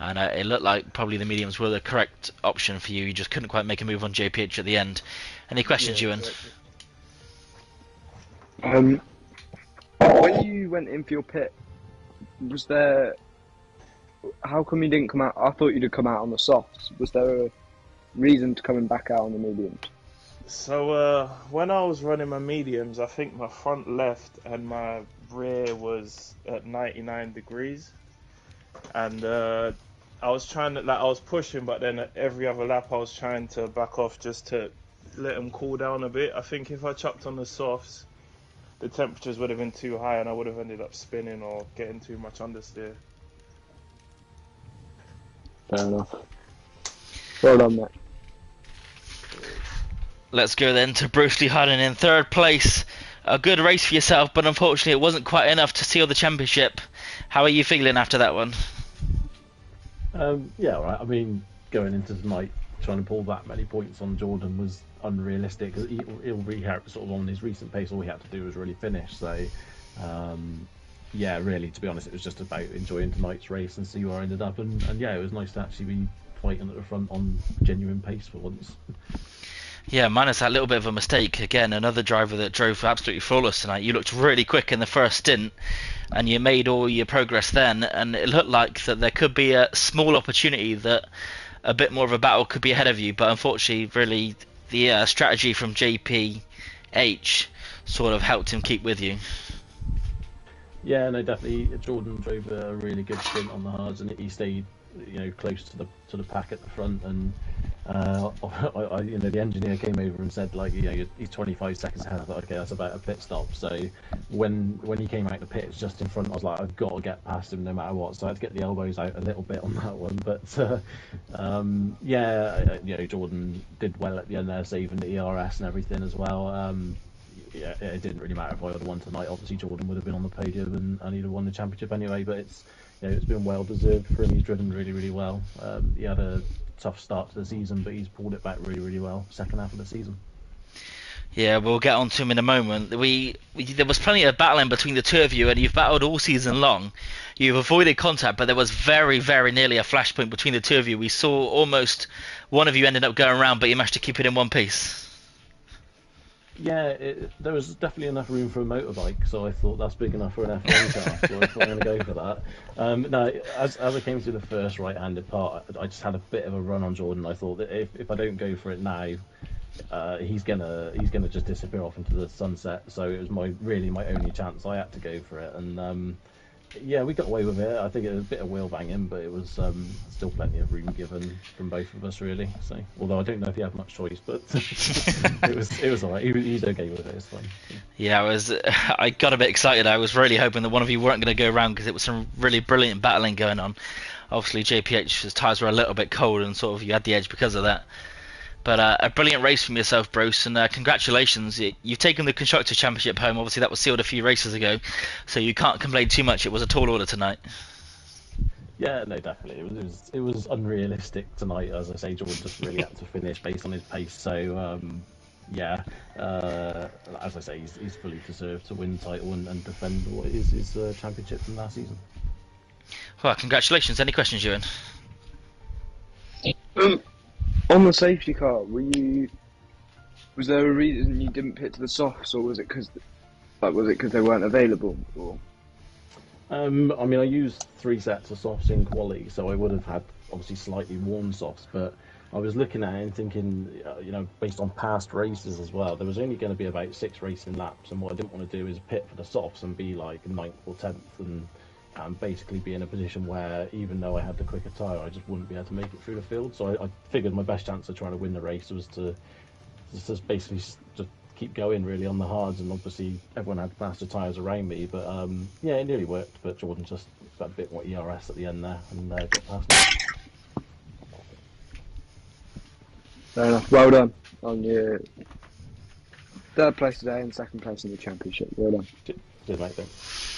And it looked like probably the mediums were the correct option for you. You just couldn't quite make a move on JPH at the end. Any questions, Ewan? When you went in for your pit, was there... How come you didn't come out? I thought you'd have come out on the softs. Was there a reason to coming back out on the mediums? So when I was running my mediums, I think my front left and my rear was at 99 degrees. And I was trying to, I was pushing, but then at every other lap I was trying to back off just to let them cool down a bit. I think if I chucked on the softs, the temperatures would have been too high and I would have ended up spinning or getting too much understeer. Fair enough. Well done, mate. Let's go then to Bruce Lee Hardin in third place. A good race for yourself, but unfortunately it wasn't quite enough to seal the championship. How are you feeling after that one? Yeah, all right. I mean, going into tonight, trying to pull that many points on Jordan was unrealistic. Because he'll be sort of on his recent pace. All he had to do was really finish. So, yeah, really, to be honest, it was just about enjoying tonight's race and see where I ended up. And yeah, it was nice to actually be fighting at the front on genuine pace for once. Yeah, minus that little bit of a mistake. Again, another driver that drove absolutely flawless tonight. You looked really quick in the first stint, and you made all your progress then, and it looked like that there could be a small opportunity that a bit more of a battle could be ahead of you, but unfortunately, really, the strategy from JPH sort of helped him keep with you. Yeah, no, definitely. Jordan drove a really good stint on the hards, and he stayed, close to the pack at the front. And the engineer came over and said, he's 25 seconds ahead. I thought, okay, that's about a pit stop. So when he came out the pits just in front, I was like, I've got to get past him no matter what. So I had to get the elbows out a little bit on that one. But Jordan did well at the end there, saving the ERS and everything as well. yeah, it didn't really matter if I had won tonight. Obviously, Jordan would have been on the podium and he'd have won the championship anyway. But it's been well deserved for him. He's driven really, really well. He had a tough start to the season, but he's pulled it back really, really well second half of the season. Yeah, we'll get on to him in a moment. There was plenty of battling between the two of you, and you've battled all season long. You've avoided contact, but there was very, very nearly a flashpoint between the two of you. We saw almost one of you ended up going around, but you managed to keep it in one piece. Yeah, there was definitely enough room for a motorbike, so I thought that's big enough for an F1 car, so I thought I'm going to go for that. No, as I came through the first right-handed part, I just had a bit of a run on Jordan. I thought that if I don't go for it now, he's gonna just disappear off into the sunset. So it was my only chance. I had to go for it, and yeah, we got away with it. I think it was a bit of wheel banging, but it was still plenty of room given from both of us, really. So, although I don't know if he had much choice, but it was alright. He was okay with it. It's fine. Yeah, I got a bit excited. I was really hoping that one of you weren't going to go around because it was some really brilliant battling going on. Obviously, JPH's tyres were a little bit cold, and sort of you had the edge because of that. But a brilliant race from yourself, Bruce, and congratulations. You've taken the Constructors' Championship home. Obviously, that was sealed a few races ago, so you can't complain too much. It was a tall order tonight. Yeah, no, definitely. It was unrealistic tonight. As I say, Jordan just really had to finish based on his pace. So, yeah, as I say, he's fully deserved to win the title and defend what is his championship from last season. Well, congratulations. Any questions, Ewan? On the safety car, was there a reason you didn't pit to the softs, or was it because they weren't available? Or? I mean, I used 3 sets of softs in quali, so I would have had obviously slightly worn softs, but I was looking at it and thinking, based on past races as well, there was only going to be about 6 racing laps, and what I didn't want to do is pit for the softs and be like 9th or 10th and basically be in a position where even though I had the quicker tyre, I just wouldn't be able to make it through the field. So I figured my best chance of trying to win the race was to just basically just keep going really on the hards, and obviously everyone had faster tyres around me, but yeah, it nearly worked, but Jordan just got a bit more ERS at the end there and got past me. Fair enough. Well done on your 3rd place today and 2nd place in the championship. Well done. Cheers, mate. Thanks.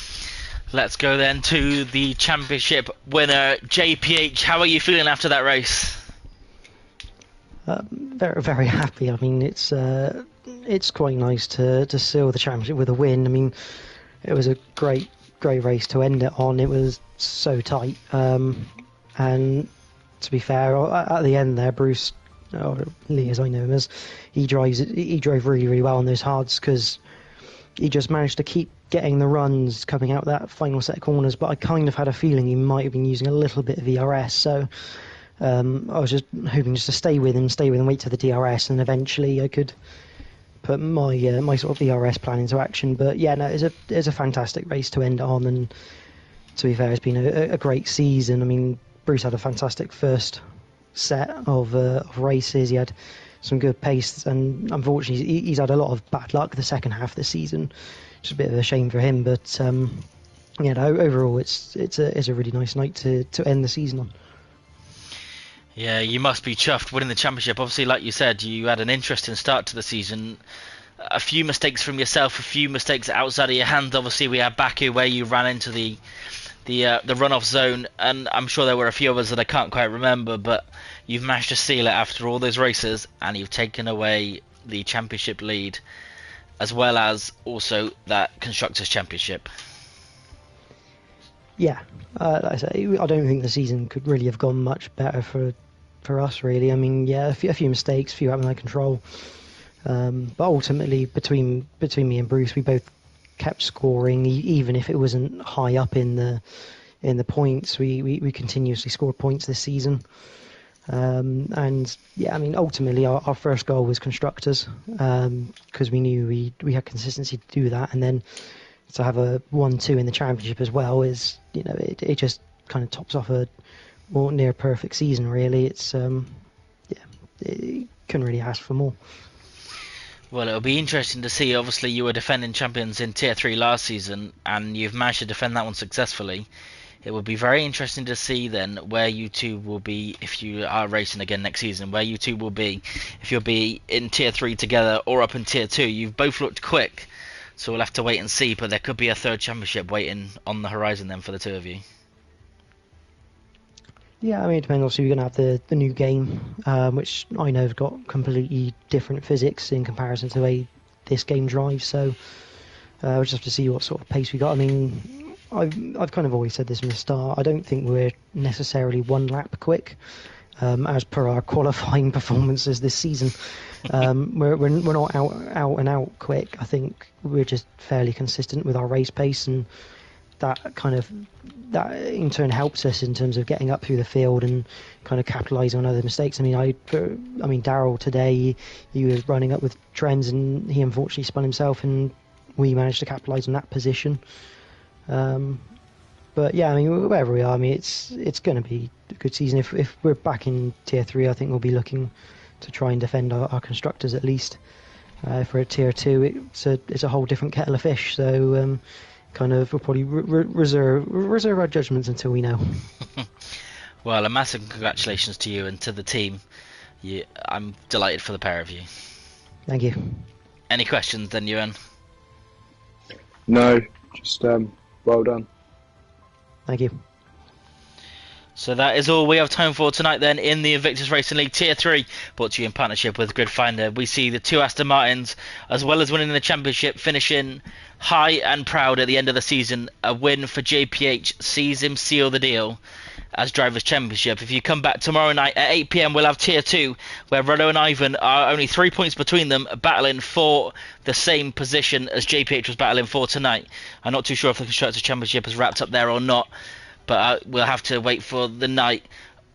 Let's go then to the championship winner, JPH. How are you feeling after that race? Very, very happy. I mean, it's quite nice to seal the championship with a win. I mean, it was a great race to end it on. It was so tight. And to be fair, at the end there, Bruce, or Lee as I know him as, he drove really, really well on those hards because he just managed to keep getting the runs coming out that final set of corners, but I kind of had a feeling he might have been using a little bit of ERS, so I was just hoping just to stay with him, wait to the DRS, and eventually I could put my my sort of ERS plan into action. But yeah, no, it's a fantastic race to end on, and to be fair, it's been a great season. I mean, Bruce had a fantastic first set of races. He had some good pace, and unfortunately he's had a lot of bad luck the second half of the season, which is a bit of a shame for him, but overall it's a really nice night to end the season on. Yeah, you must be chuffed winning the championship. Obviously, like you said, you had an interesting start to the season. A few mistakes from yourself, a few mistakes outside of your hand. Obviously, we had Baku where you ran into the runoff zone, and I'm sure there were a few others that I can't quite remember, but you've managed to seal it after all those races, and you've taken away the championship lead, as well as also that Constructors' Championship. Yeah, like I say, I don't think the season could really have gone much better for us, really. I mean, yeah, a few mistakes, a few out of my control, but ultimately between me and Bruce, we both kept scoring, even if it wasn't high up in the points. We continuously scored points this season, and yeah, I mean, ultimately our first goal was Constructors, because we knew we had consistency to do that, and then to have a 1-2 in the championship as well is, it just kind of tops off a more near perfect season, really. It's it couldn't really ask for more. Well, it'll be interesting to see. Obviously, you were defending champions in Tier 3 last season, and you've managed to defend that one successfully. It will be very interesting to see then where you two will be if you are racing again next season. Where you two will be, if you'll be in Tier 3 together or up in Tier 2. You've both looked quick, so we'll have to wait and see. But there could be a third championship waiting on the horizon then for the two of you. Yeah, I mean, it depends. Obviously, we're going to have the new game, which I know has got completely different physics in comparison to the way this game drives. So we'll just have to see what sort of pace we got. I mean, I've kind of always said this from the start. I don't think we're necessarily one lap quick, as per our qualifying performances this season. We're not out and out quick. I think we're just fairly consistent with our race pace, and that in turn helps us in terms of getting up through the field and kind of capitalising on other mistakes. I mean, Daryl today, he was running up with trends and he unfortunately spun himself, and we managed to capitalise on that position. But yeah, I mean, wherever we are, I mean, it's going to be a good season. If we're back in Tier 3, I think we'll be looking to try and defend our constructors at least. If we're at Tier 2, it's a whole different kettle of fish. So we'll probably reserve our judgments until we know. Well, a massive congratulations to you and to the team. I'm delighted for the pair of you. Thank you. Any questions then, Ewan? No, just well done. Thank you. So that is all we have time for tonight then in the Invictus Racing League Tier 3, brought to you in partnership with Gridfinder. We see the two Aston Martins, as well as winning the championship, finishing high and proud at the end of the season. A win for JPH sees him seal the deal as Drivers' Championship. If you come back tomorrow night at 8 PM, we'll have Tier 2, where Rodo and Ivan are only 3 points between them, battling for the same position as JPH was battling for tonight. I'm not too sure if the Constructors' Championship has wrapped up there or not, but we'll have to wait for the night.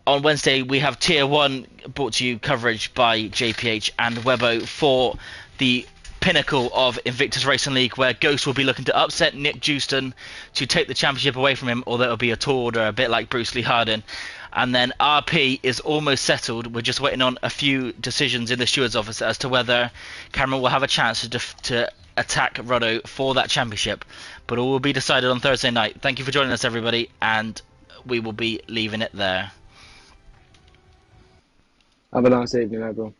On Wednesday, we have Tier 1, brought to you coverage by JPH and Webbo for the pinnacle of Invictus Racing League, where Ghost will be looking to upset Nick Jewston to take the championship away from him, although it'll be a tall order, a bit like Bruce Lee Harden. And then RP is almost settled. We're just waiting on a few decisions in the steward's office as to whether Cameron will have a chance to attack Roddo for that championship. But all will be decided on Thursday night. Thank you for joining us, everybody, and we will be leaving it there. Have a nice evening, everyone.